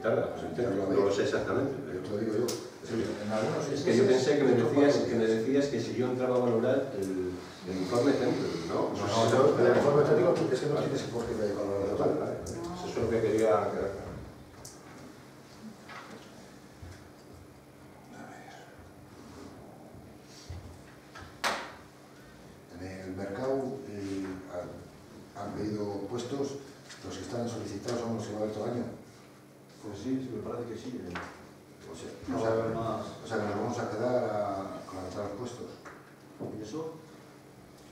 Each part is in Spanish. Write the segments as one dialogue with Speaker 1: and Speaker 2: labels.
Speaker 1: tarda, pues entiendo, no lo sé exactamente.
Speaker 2: Te lo digo yo.
Speaker 1: Es que yo pensé que me decías que si yo entraba a valorar el informe técnico, ¿no?
Speaker 2: No, el informe técnico es que no tienes por qué valorar total.
Speaker 1: Eso es lo que quería quedar claro.
Speaker 2: En el mercado han pedido puestos, los que están solicitados son los que va a haber todo el año.
Speaker 3: Pues sí, me parece que sí.
Speaker 2: O sea,
Speaker 3: No va a haber más.
Speaker 2: O sea que nos vamos a quedar con la mitad de los puestos.
Speaker 3: ¿Y eso?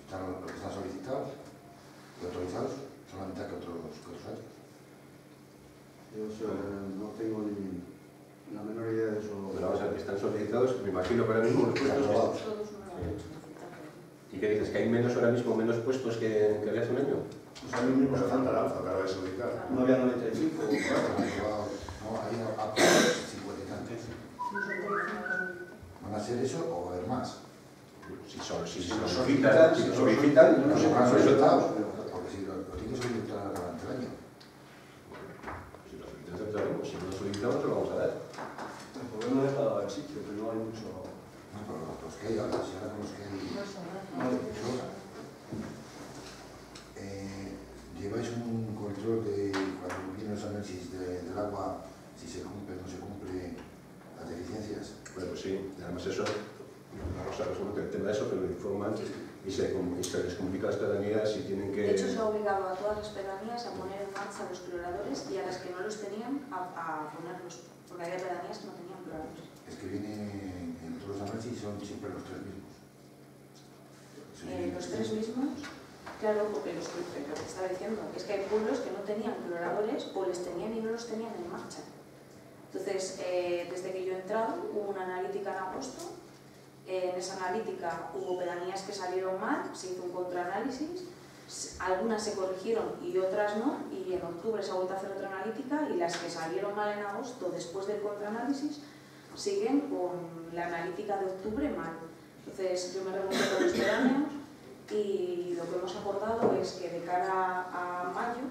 Speaker 2: Están los que están solicitados y autorizados son la mitad que otros años.
Speaker 3: Yo no tengo ni la menor idea de eso.
Speaker 1: Pero vamos a ver, que están solicitados, me imagino que ahora mismo los puestos... ¿Y qué dices? ¿Que hay menos ahora mismo, menos puestos que había hace un año?
Speaker 3: Pues a mí mismo
Speaker 4: Pues
Speaker 3: se falta la
Speaker 4: falta de solicitar.
Speaker 3: No había 95.
Speaker 2: No, ahí a 50 y tantos. ¿Van a ser eso o va a haber más?
Speaker 1: Si solicitan,
Speaker 2: No se van solicitados, porque si lo tienen que solicitar durante el año.
Speaker 1: Si lo solicitan, si no lo solicitamos, se lo vamos a dar.
Speaker 3: El problema es el sitio, que no hay mucho.
Speaker 2: No, pero los que hay ahora, si ahora con los que hay... ¿Lleváis un control de cuando vienen los análisis del agua, si se cumple o no se cumple las deficiencias?
Speaker 1: Bueno, pues sí, además eso, vamos a resolver el tema de eso, pero lo informan y se les comunica a las pedanías si tienen que...
Speaker 5: De hecho, se ha obligado a todas las pedanías a poner en marcha los cloradores y a las que no los tenían a ponerlos, porque había pedanías que no tenían cloradores.
Speaker 2: Es que vienen en todos los análisis son siempre los tres mismos.
Speaker 5: Los tres mismos, claro, porque lo que estaba diciendo es que hay pueblos que no tenían cloradores o les tenían y no los tenían en marcha. Entonces, desde que yo he entrado, hubo una analítica en agosto. En esa analítica hubo pedanías que salieron mal, se hizo un contraanálisis, algunas se corrigieron y otras no, y en octubre se ha vuelto a hacer otra analítica y las que salieron mal en agosto después del contraanálisis siguen con la analítica de octubre mal. Entonces yo me reuní con los pedáneos y lo que hemos acordado es que de cara a mayo,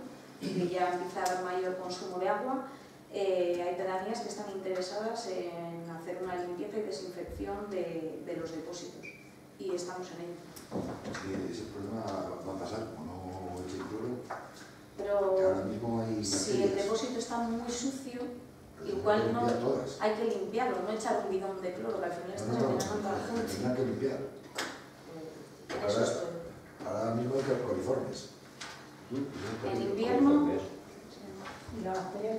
Speaker 5: que ya empieza a haber mayor consumo de agua, hay pedanías que están interesadas en hacer una limpieza y desinfección de los depósitos y estamos en ello.
Speaker 2: Es que ese problema va a pasar, como no eche el cloro,
Speaker 5: pero
Speaker 2: que ahora mismo hay...
Speaker 5: si el depósito está muy sucio, igual no hay que limpiarlo, no echar un bidón de cloro, que al final estás envenenando a la gente.
Speaker 2: Tendrán que limpiar. Ahora mismo hay que coliformes.
Speaker 5: En invierno...
Speaker 6: Y la bacteria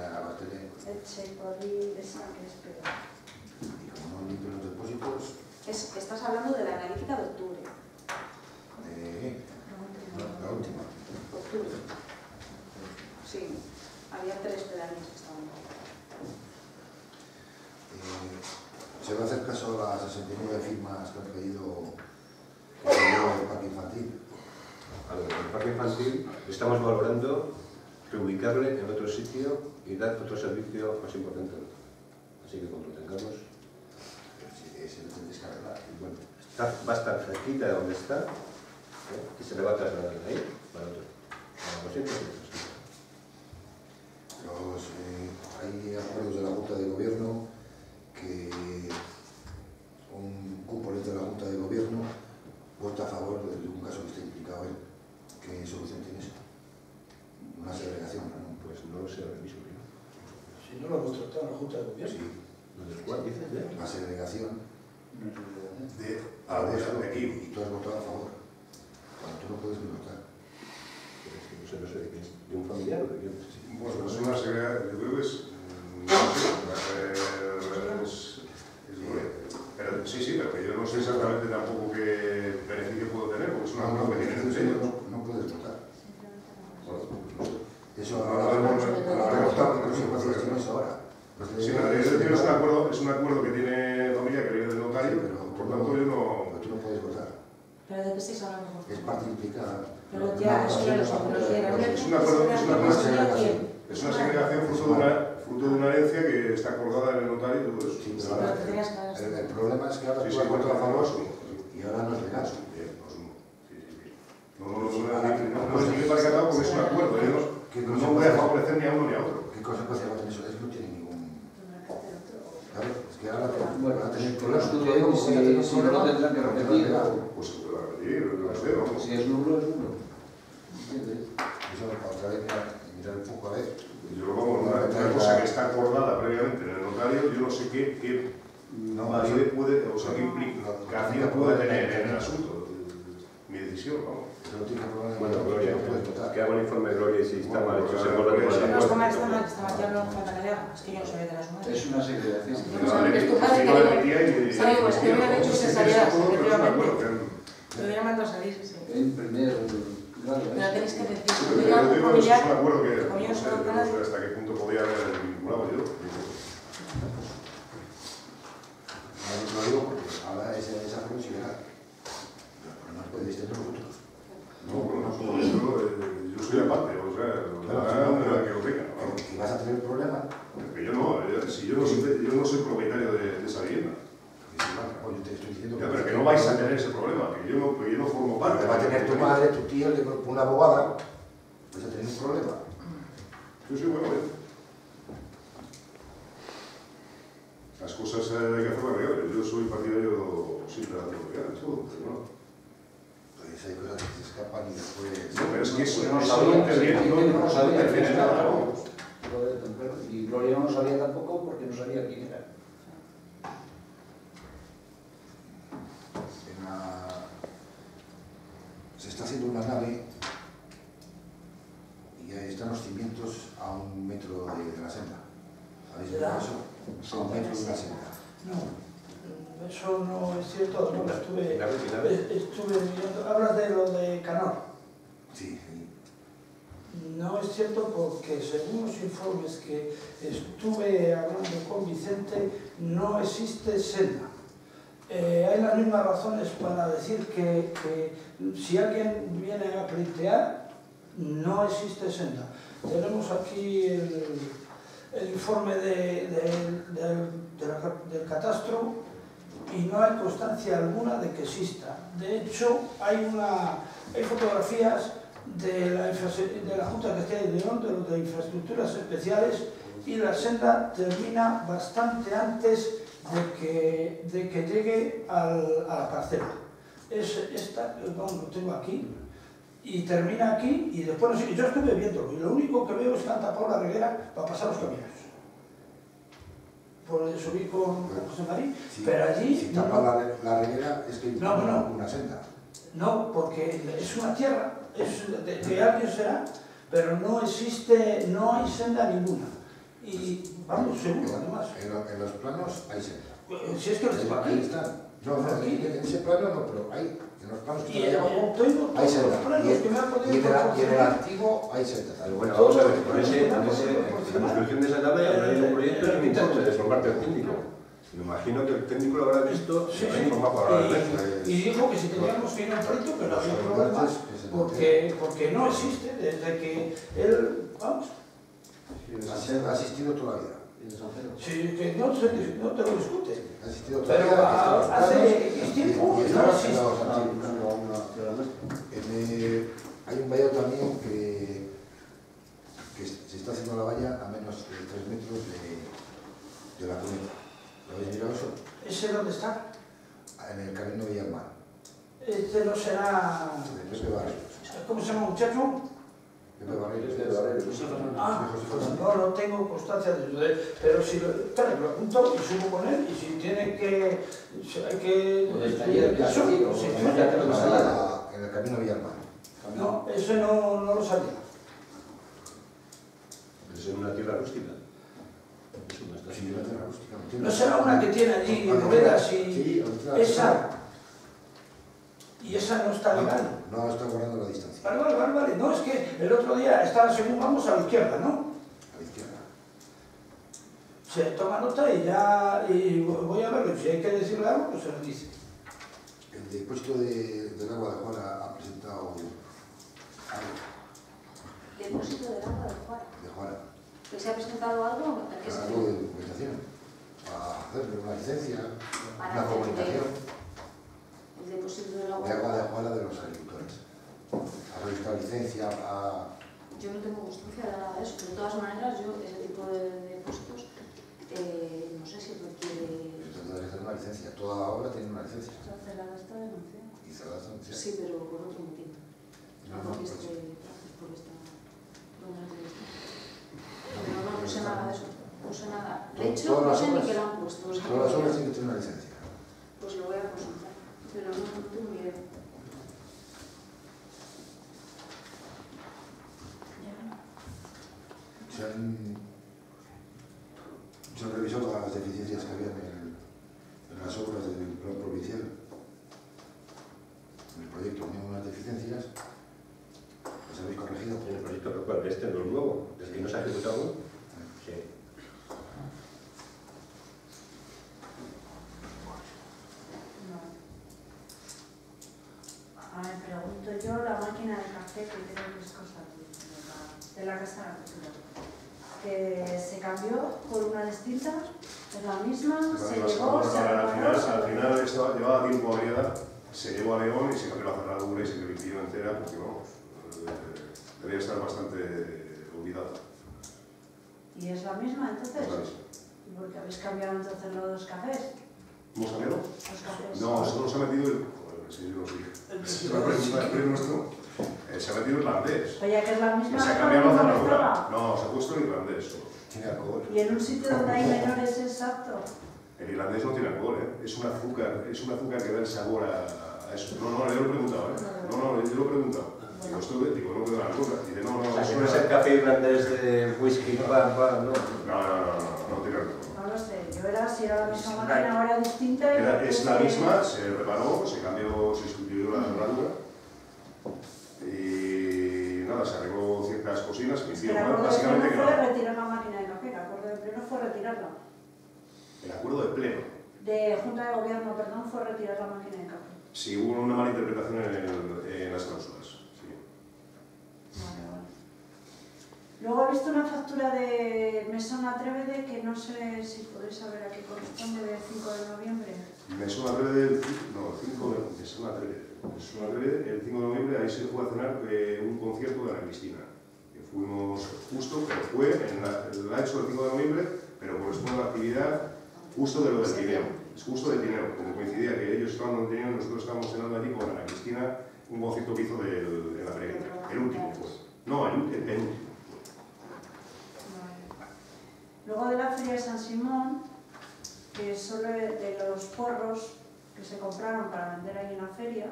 Speaker 2: La bacteria.
Speaker 6: Eche, coli, esa que es peor.
Speaker 2: Y como no limpian los depósitos...
Speaker 5: Estás hablando de la analítica de octubre.
Speaker 2: La última.
Speaker 5: Octubre. Sí, había 3 pedanías que estaban.
Speaker 2: ¿Se va a hacer caso a las 69 firmas que han pedido el parque infantil?
Speaker 1: A ver, el parque infantil estamos valorando reubicarle en otro sitio y dar otro servicio más importante. Así que cuando lo tengamos,
Speaker 2: Es el de descargar.
Speaker 1: bueno, va a estar cerquita de donde está y se le va a trasladar de ahí para otro. Para 200 metros.
Speaker 2: Hay acuerdos de la Junta de Gobierno que un componente de la Junta de Gobierno vota a favor de un caso que está implicado él. ¿Qué solución tiene eso? Una segregación, ¿no?
Speaker 1: Pues no lo sé ahora mismo.
Speaker 7: Si no lo hemos tratado en la Junta de Gobierno.
Speaker 2: Sí.
Speaker 1: ¿Del cual dices?
Speaker 2: La segregación
Speaker 4: de aquí.
Speaker 2: y tú has votado a favor. Cuando tú no puedes ni votar.
Speaker 1: Pero es que no sé de qué es. ¿De un familiar o de quién?
Speaker 4: Bueno, es una seguridad, yo creo que es... pero sí, pero que yo no sé exactamente tampoco qué beneficio puedo tener, porque es una cosa que tienen entre ellos.
Speaker 2: No puedes votar. Eso
Speaker 4: Ahora Sí, pero es un acuerdo que tiene familia que viene del notario, por tanto yo no...
Speaker 2: Pero tú no puedes votar.
Speaker 6: ¿Pero de qué estáis hablando?
Speaker 2: Es parte implicada.
Speaker 6: Pero ya, eso ya lo sé, pero
Speaker 4: Es un acuerdo, es una segregación fruto de una herencia que está acordada en el notario y todo eso.
Speaker 2: Sí,
Speaker 6: Sí, pero te tenías que
Speaker 2: el problema es que ahora
Speaker 4: Sí,
Speaker 2: tú has votado a favor
Speaker 4: sí.
Speaker 2: y ahora no es legal.
Speaker 4: No es ni para cada porque es un acuerdo. Yo no voy a favorecer ni a uno ni a otro.
Speaker 2: ¿Qué consecuencias va a tener eso? Es tener problemas.
Speaker 8: Estudio y si no tendrán que repetir.
Speaker 4: Pues se puede repetir, no sé, vamos.
Speaker 8: Si es nulo, es nulo. ¿Entiendes?
Speaker 2: Eso otra vez mirar un poco a ver.
Speaker 4: Yo vamos, una cosa que está acordada previamente en el notario, yo no sé qué validez puede, o sea, qué implicación puede tener en el asunto. Mi decisión, vamos.
Speaker 2: Eso no tiene problema.
Speaker 1: Bueno, Gloria,
Speaker 2: no puedes votar.
Speaker 1: que haga un informe de Gloria y si está mal hecho, se
Speaker 4: Bueno,
Speaker 1: borra de
Speaker 4: Gloria,
Speaker 6: No,
Speaker 1: la
Speaker 6: está mal, ya no falta que le haga. Es que yo no sabía de las madres.
Speaker 8: Es una segregación.
Speaker 6: Es tu padre que ¿sabes? Pues que hubiera hecho esa salida, me hubiera mandado a salir, sí.
Speaker 8: En primer grado.
Speaker 6: Pero tenéis que decir,
Speaker 4: Yo
Speaker 6: si tuviera un
Speaker 4: digo, es un
Speaker 6: familiar,
Speaker 4: acuerdo que
Speaker 6: que
Speaker 4: no
Speaker 6: conmigo
Speaker 4: sé,
Speaker 6: solo
Speaker 4: no
Speaker 6: canal,
Speaker 4: sé hasta qué punto podía haber vinculado yo.
Speaker 2: Lo digo porque ahora esa profesional. Los problemas podéis tener vosotros.
Speaker 4: No, bueno, yo soy aparte, o sea, que lo tenga. Vamos.
Speaker 2: Que vas a tener problemas.
Speaker 4: Que yo no, si yo no soy propietario de esa vivienda.
Speaker 2: Oye, te estoy diciendo
Speaker 4: Ya, pero que no vais a tener ese problema, que yo no formo parte.
Speaker 2: Porque va a tener tu madre, tu tío, una abogada, vas a tener un problema.
Speaker 4: Yo soy bueno, Las cosas hay que hacerlas legales. Yo soy partidario siempre de hacerlo legal, todo, pero no.
Speaker 2: Pues hay cosas que se escapan y después...
Speaker 4: No, pero es que eso
Speaker 8: No
Speaker 4: no
Speaker 8: sabía,
Speaker 4: no
Speaker 8: sabía
Speaker 4: interviene nada, vamos.
Speaker 8: Y Gloria no sabía tampoco porque no sabía quién era.
Speaker 2: Se está haciendo una nave y ahí están los cimientos a 1 metro de la senda. ¿Habéis visto eso? A 1 metro de una senda.
Speaker 7: No, eso no es cierto, no, estuve mirando. Hablas de lo de Canor.
Speaker 2: Sí, sí.
Speaker 7: No es cierto porque según los informes que estuve hablando con Vicente, no existe senda. Hay las mismas razones para decir que si alguien viene a pleitear, no existe senda. Tenemos aquí el informe del catastro y no hay constancia alguna de que exista. De hecho, hay fotografías de la Junta de Castilla y León, de infraestructuras especiales, y la senda termina bastante antes de que llegue a la parcela. Lo tengo aquí, y termina aquí, y después no sé, yo estuve viéndolo, y lo único que veo es que han tapado la reguera para pasar los camiones. Por subir con José María,
Speaker 2: Sí,
Speaker 7: pero allí...
Speaker 2: si tapa la reguera es que hay una senda.
Speaker 7: No, porque es una tierra, de alguien será, pero no existe, no hay senda ninguna. Y vamos, seguro, además.
Speaker 2: En los planos hay senda.
Speaker 7: Si es que lo tengo
Speaker 2: Ahí
Speaker 7: aquí.
Speaker 2: están. No, en ese plano no, pero hay, en los planos
Speaker 7: Y tengo
Speaker 2: hay
Speaker 7: todos los
Speaker 2: senda.
Speaker 7: planos que me han podido
Speaker 2: Y en el
Speaker 7: proporcionar.
Speaker 2: antiguo hay senda.
Speaker 1: Bueno, vamos a ver, en la construcción de esa nave hay un proyecto de informe por parte del técnico. Me imagino que el técnico lo habrá visto y habrá informado para la red.
Speaker 7: Y dijo que si teníamos que ir a un pleito, que no había problema, porque no existe, desde que él, vamos,
Speaker 2: Ha asistido toda la vida.
Speaker 7: sí, que no te lo discute.
Speaker 2: Ha asistido toda la
Speaker 7: Pero
Speaker 2: vida.
Speaker 7: hace X tiempo no existe.
Speaker 2: Hay un vallado también que se está haciendo la valla a menos de 3 metros de la cuneta. ¿Lo habéis mirado eso?
Speaker 7: ¿Ese dónde está?
Speaker 2: En el camino Villamar,
Speaker 7: Este no será...
Speaker 2: de Pepe Barrios.
Speaker 7: ¿Cómo se llama, muchacho?
Speaker 2: Pepe Barrios.
Speaker 7: Ah, no tengo constancia de eso, pero si lo apunto y subo con él, y si tiene que... Si hay que...
Speaker 2: En el camino Villamar.
Speaker 7: No, ese no lo sabía.
Speaker 1: Es una tierra rústica.
Speaker 2: Sí, la tierra rústica.
Speaker 7: No será una que tiene allí ruedas y... Esa... Y esa no está legal.
Speaker 2: No está guardando la distancia.
Speaker 7: Vale. No, es que el otro día estaba según vamos a la izquierda, ¿no?
Speaker 2: A la izquierda.
Speaker 7: Se toma nota y voy a verlo. Si hay que decirle algo, pues se lo dice.
Speaker 2: El depósito del agua de Juana ha presentado algo
Speaker 5: Depósito del agua de Juara.
Speaker 2: de Juana.
Speaker 5: ¿Que se ha presentado algo?
Speaker 2: Algo de documentación. Para hacerle una licencia,
Speaker 5: Para
Speaker 2: una
Speaker 5: hacer
Speaker 2: comunicación
Speaker 5: el depósito del agua
Speaker 2: de agua de Juana de los agricultores. Ha registrado licencia a...
Speaker 5: Yo no tengo constancia de nada de eso, pero de todas maneras yo ese tipo de depósitos no sé si requiere...
Speaker 2: Entonces, una licencia toda obra tiene una licencia.
Speaker 5: Está cerrada esta denuncia.
Speaker 2: Y cerrada esta licencia.
Speaker 5: Sí, pero por otro motivo.
Speaker 2: No,
Speaker 5: No,
Speaker 2: pues,
Speaker 5: por esta... Pero no puse nada de eso. No puse nada. De hecho,
Speaker 2: todas
Speaker 5: no
Speaker 2: las
Speaker 5: sé ni
Speaker 2: obras-
Speaker 5: qué lo han puesto.
Speaker 2: todas las obras tienen que tener una licencia.
Speaker 5: Pues lo voy a consultar. Pero no tengo ni idea.
Speaker 2: Se han revisado las deficiencias que había en las obras del plan provincial. En el proyecto había unas deficiencias, las habéis corregido.
Speaker 1: En el proyecto local, este no es nuevo, es que no se ha ejecutado. Sí.
Speaker 9: A ver, pregunto yo, la máquina de café que creo que es cosa de la Casa de la Cultura, que se cambió por una distinta, es la misma, se llegó, se
Speaker 4: al final esto llevaba tiempo abriada, se llevó a León y se cambió la cerradura y se revirtió entera porque vamos, debía estar bastante olvidada.
Speaker 9: ¿Y es la misma entonces?
Speaker 4: Es la misma.
Speaker 9: ¿Y por qué habéis cambiado entonces los cafés?
Speaker 4: ¿Hemos cambiado?
Speaker 9: Los cafés.
Speaker 4: No, solo se ha metido el... Joder, si yo no sé. Es la pregunta del premio nuestro. Se ha metido irlandés.
Speaker 9: Oye, que es la
Speaker 4: Que
Speaker 9: misma.
Speaker 4: se ha cambiado la cerradura. No, se ha puesto el irlandés solo.
Speaker 2: Tiene alcohol.
Speaker 9: Y en un sitio donde hay menores, exacto.
Speaker 4: El irlandés no tiene alcohol, ¿eh? Es un azúcar que da el sabor a eso. No, yo lo he preguntado, ¿eh? No, yo lo he preguntado. Digo, no queda la alcohol. Dice, no,
Speaker 1: O sea, que no es el café irlandés de whisky, no.
Speaker 4: No tiene alcohol.
Speaker 9: No lo sé, yo era, si era la misma máquina o era distinta.
Speaker 4: Es la misma, se reparó, se cambió, se sustituyó la cerradura. Y nada, se arregló ciertas cosinas que
Speaker 9: El
Speaker 4: hicieron
Speaker 9: acuerdo de
Speaker 4: básicamente
Speaker 9: pleno
Speaker 4: que
Speaker 9: fue
Speaker 4: no.
Speaker 9: retirar la máquina de café, el acuerdo de pleno fue retirarla.
Speaker 4: El acuerdo de pleno.
Speaker 9: De Junta de Gobierno, perdón, fue retirar la máquina de café.
Speaker 4: Sí, hubo una mala interpretación en las cláusulas. Sí.
Speaker 9: Vale, vale. Luego he visto una factura de Mesón Atrévede que no sé si podéis saber a qué corresponde, del 5 de noviembre.
Speaker 4: Me suena breve, no, el 5 de, me suena breve, el 5 de noviembre ahí se fue a cenar un concierto de Ana Cristina. Que fuimos justo, pero fue, la ha hecho el 5 de noviembre, pero corresponde a la actividad justo de lo del Tineo. Es justo del Tineo, como coincidía que ellos estaban en el Tineo y nosotros estábamos cenando allí con Ana Cristina, un concierto que hizo en la previa. El último fue. No, el penúltimo.
Speaker 9: Luego de la Feria de San Simón, que solo de los porros que se compraron para vender ahí en la feria,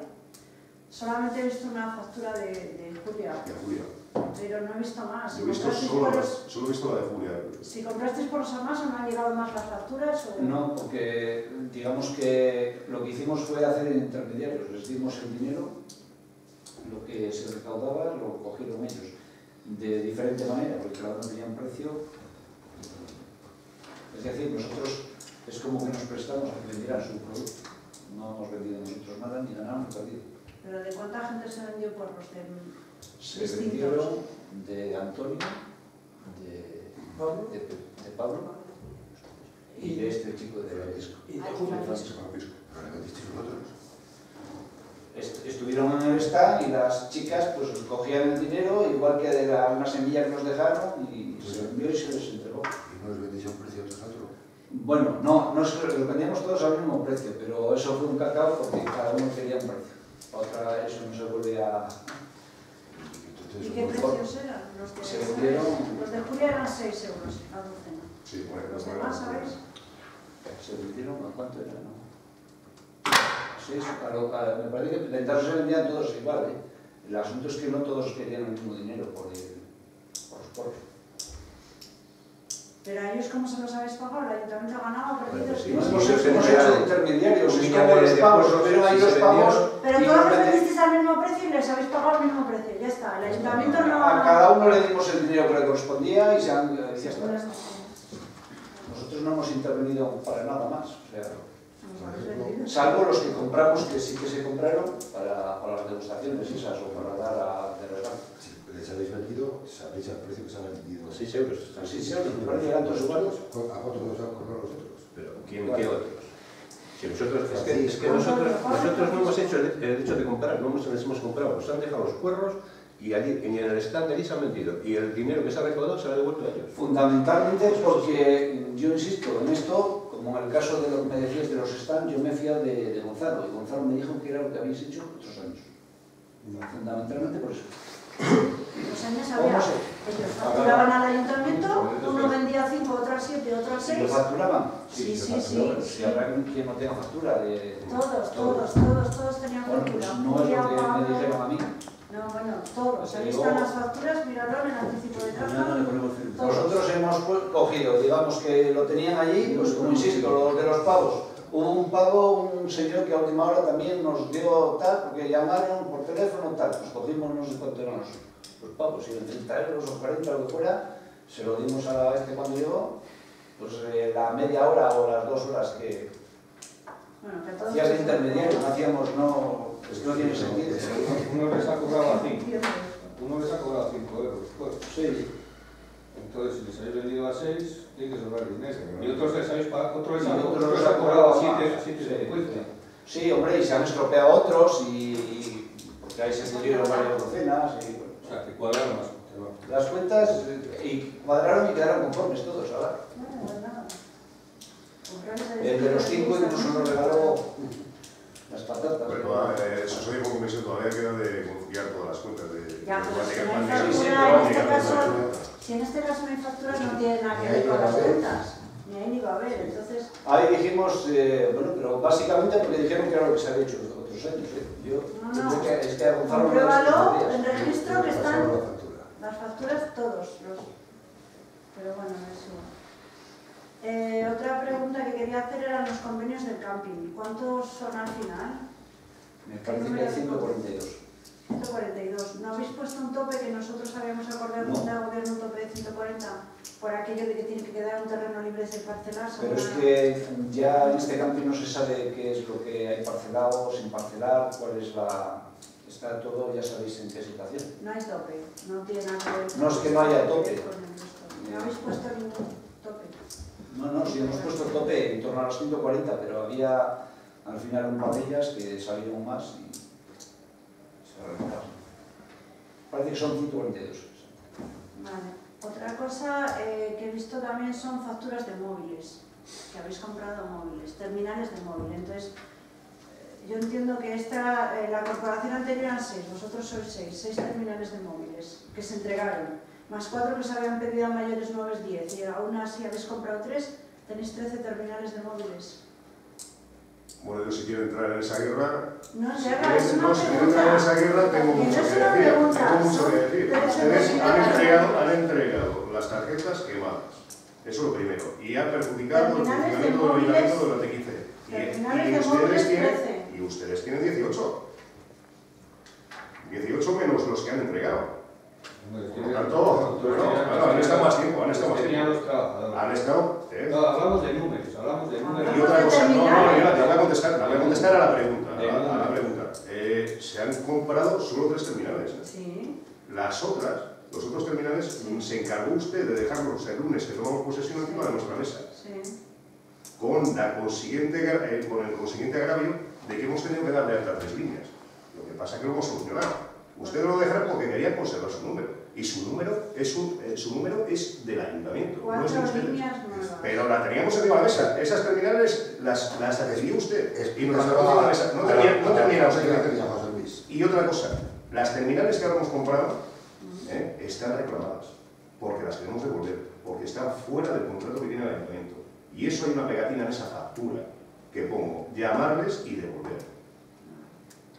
Speaker 9: solamente he visto una factura de Julia,
Speaker 4: De Julia.
Speaker 9: pero no he visto más.
Speaker 4: Yo he visto solo he visto la de Julia.
Speaker 9: Si comprasteis porros a más, ¿o no han llegado más las facturas? O...
Speaker 8: No, porque digamos que lo que hicimos fue hacer intermediarios, les dimos el dinero, lo que se recaudaba lo cogieron ellos, de diferente manera, porque cada uno tenía un precio. Es decir, nosotros es como que nos prestamos a que vendieran su producto. No hemos vendido nosotros nada ni ganamos ni perdido.
Speaker 9: ¿Pero de cuánta gente se vendió porros?
Speaker 8: Se
Speaker 9: Distintos.
Speaker 8: vendieron de Antonio, de Pablo y de este chico de Francisco.
Speaker 7: Y de Julio.
Speaker 4: Francisco.
Speaker 2: Pero le vendisteis vosotros.
Speaker 8: Estuvieron en el stand y las chicas pues cogían el dinero, igual que de una semilla que nos dejaron, y se envió y se les entregó.
Speaker 2: ¿Y no les vendéis a un precio otros a otro?
Speaker 8: Bueno, no lo vendíamos todos al mismo precio, pero eso fue un cacao porque cada uno quería un precio. Otra, eso no se vuelve a...
Speaker 9: ¿Y qué precios eran?
Speaker 8: Se vendieron...
Speaker 9: Los de Julia eran 6 euros la docena.
Speaker 4: Sí, bueno,
Speaker 9: Los demás, ¿sabéis?
Speaker 8: ¿Se vendieron a cuánto era? No. Sí, me parece que intentaron se vendían todos igual, ¿eh? El asunto es que no todos querían el mismo dinero por los porros.
Speaker 9: Pero a ellos, ¿cómo se los habéis pagado? ¿El ayuntamiento ha ganado o perdido?
Speaker 1: Sí,
Speaker 8: Hemos
Speaker 1: sí,
Speaker 8: hecho de intermediarios, es como los
Speaker 1: de
Speaker 8: pagos,
Speaker 1: porros,
Speaker 8: pero hay
Speaker 1: si
Speaker 8: los
Speaker 1: se
Speaker 8: pagos...
Speaker 9: Pero
Speaker 8: y
Speaker 9: todos
Speaker 8: nos
Speaker 9: los
Speaker 8: vendían-
Speaker 9: vendisteis al mismo precio y les habéis pagado al mismo precio. Ya está, el ayuntamiento no...
Speaker 8: A cada uno le dimos el dinero que le correspondía y ya está.
Speaker 9: Según las necesidades.
Speaker 8: Nosotros no hemos intervenido para nada más, o sea,
Speaker 9: Nos habéis vendido.
Speaker 8: salvo los que compramos, que sí que se compraron para las degustaciones esas o para dar de regalo.
Speaker 2: Si les habéis vendido, sabéis el precio que se han vendido.
Speaker 1: 6 euros.
Speaker 8: Así se me parece que eran todos iguales.
Speaker 2: ¿A cuánto los han comprado los otros?
Speaker 1: Pero ¿quién qué otros? Si nosotros, es que nosotros no hemos hecho el hecho de comprar, no les hemos comprado, nos han dejado los puerros y allí, en el stand allí se han vendido. Y el dinero que se ha recaudado se lo ha devuelto a ellos.
Speaker 8: Fundamentalmente porque, yo insisto, en esto, como en el caso de lo que me decías de los stands, yo me he fiado de Gonzalo, y Gonzalo me dijo que era lo que habéis hecho otros años. Fundamentalmente por eso.
Speaker 9: Los años había, ellos facturaban al ayuntamiento, uno vendía 5, otro al 7, otro al 6.
Speaker 8: ¿Lo facturaban?
Speaker 9: Sí.
Speaker 8: Si habrá quien no tenga factura de...
Speaker 9: Todos tenían
Speaker 8: Bueno,
Speaker 9: factura.
Speaker 8: pues no es lo que me dijeron a mí.
Speaker 9: No, bueno, todos. Ahí están las facturas, míralo en anticipo de caja.
Speaker 8: Nosotros hemos cogido, digamos que lo tenían allí, pues como insisto, los de los pavos. Hubo un pavo, un señor que a última hora también nos dio tal, porque llamaron por teléfono tal, pues cogimos no sé cuánto eran los pavos, y en 30 euros o 40 o lo que fuera, se lo dimos a la vez que cuando llegó, pues la media hora o las 2 horas que hacías de intermediario, hacíamos, no, es que no tiene sentido.
Speaker 10: Uno les ha cobrado a 5. Uno les ha cobrado 5 euros. Pues.
Speaker 8: Sí.
Speaker 10: Entonces, si les habéis vendido a 6, tiene que sobrar dinero. Y otros les habéis pagado, otros les
Speaker 8: ha
Speaker 10: ha cobrado a 7,50.
Speaker 8: Sí, hombre, y se han estropeado otros, y porque ahí se pudieron varias docenas. Y, bueno,
Speaker 10: o sea, que cuadraron las cuentas.
Speaker 8: Las cuentas, y cuadraron y quedaron conformes todos, ¿verdad? El de los 5 incluso nos regaló las patatas.
Speaker 4: Bueno, eso soy un compromiso, todavía queda de conciliar todas las cuentas.
Speaker 9: Ya, pero si no hay factura, si en este caso no hay facturas, no tiene nada que ver con las cuentas. Ni ahí ni va a haber, entonces...
Speaker 8: Ahí dijimos, bueno, pero básicamente porque dijeron que era lo que se había hecho otros años. Yo es que a Gonzalo...
Speaker 9: Compruébalo en registro que están las facturas todos. Pero bueno, eso... otra pregunta que quería hacer eran los convenios del camping. ¿Cuántos son al final?
Speaker 8: Me parece que hay 142.
Speaker 9: 142. ¿No habéis puesto un tope que nosotros habíamos acordado con el gobierno, un tope de 140 por aquello de que tiene que quedar un terreno libre de parcelar?
Speaker 8: Pero es que ya en este camping no se sabe qué es lo que hay parcelado, sin parcelar, cuál es la... Está todo, ya sabéis en qué situación.
Speaker 9: No hay tope, no tiene nada que ver.
Speaker 8: No es que no haya tope.
Speaker 9: ¿No habéis puesto ningún tope?
Speaker 8: No, sí hemos puesto tope en torno a los 140, pero había al final un par de ellas que salieron más y se remontaron. Parece que son 142.
Speaker 9: Vale. Otra cosa que he visto también son facturas de móviles, que habéis comprado móviles, terminales de móvil. Entonces, yo entiendo que la corporación anterior eran 6, vosotros sois 6 terminales de móviles que se entregaron, más 4 que se habían pedido a mayores 9 es 10, y aún así habéis comprado 3, tenéis 13 terminales de móviles.
Speaker 4: Bueno, yo si quiero entrar en esa guerra...
Speaker 9: No,
Speaker 4: si quiero entrar en esa guerra tengo mucho que decir. Ustedes han entregado las tarjetas quemadas. Eso es lo primero. Y ha perjudicado el funcionamiento del ayuntamiento durante 15. Y ustedes tienen 18. 18 menos los que han entregado. Por lo tanto, han estado más tiempo. Han estado...
Speaker 10: Hablamos de números.
Speaker 4: Y otra cosa, no, te voy a contestar a la pregunta. Se han comprado solo 3 terminales.
Speaker 9: Sí.
Speaker 4: Los otros terminales, se encargó usted de dejarlos el lunes que tomamos posesión encima de nuestra mesa.
Speaker 9: Sí.
Speaker 4: Con el consiguiente agravio de que hemos tenido que darle alta 3 líneas. Lo que pasa es que lo hemos solucionado. Usted lo dejará porque quería conservar su número. Y su número es del ayuntamiento, no es de ustedes. Pero la teníamos encima de la mesa. Esas terminales las adquirió usted. Y nos las dejó encima de la mesa. No terminamos. Y otra cosa, las terminales que ahora hemos comprado están reclamadas. Porque las queremos devolver. Porque están fuera del contrato que tiene el ayuntamiento. Y eso hay una pegatina en esa factura que pongo. Llamarles y devolver.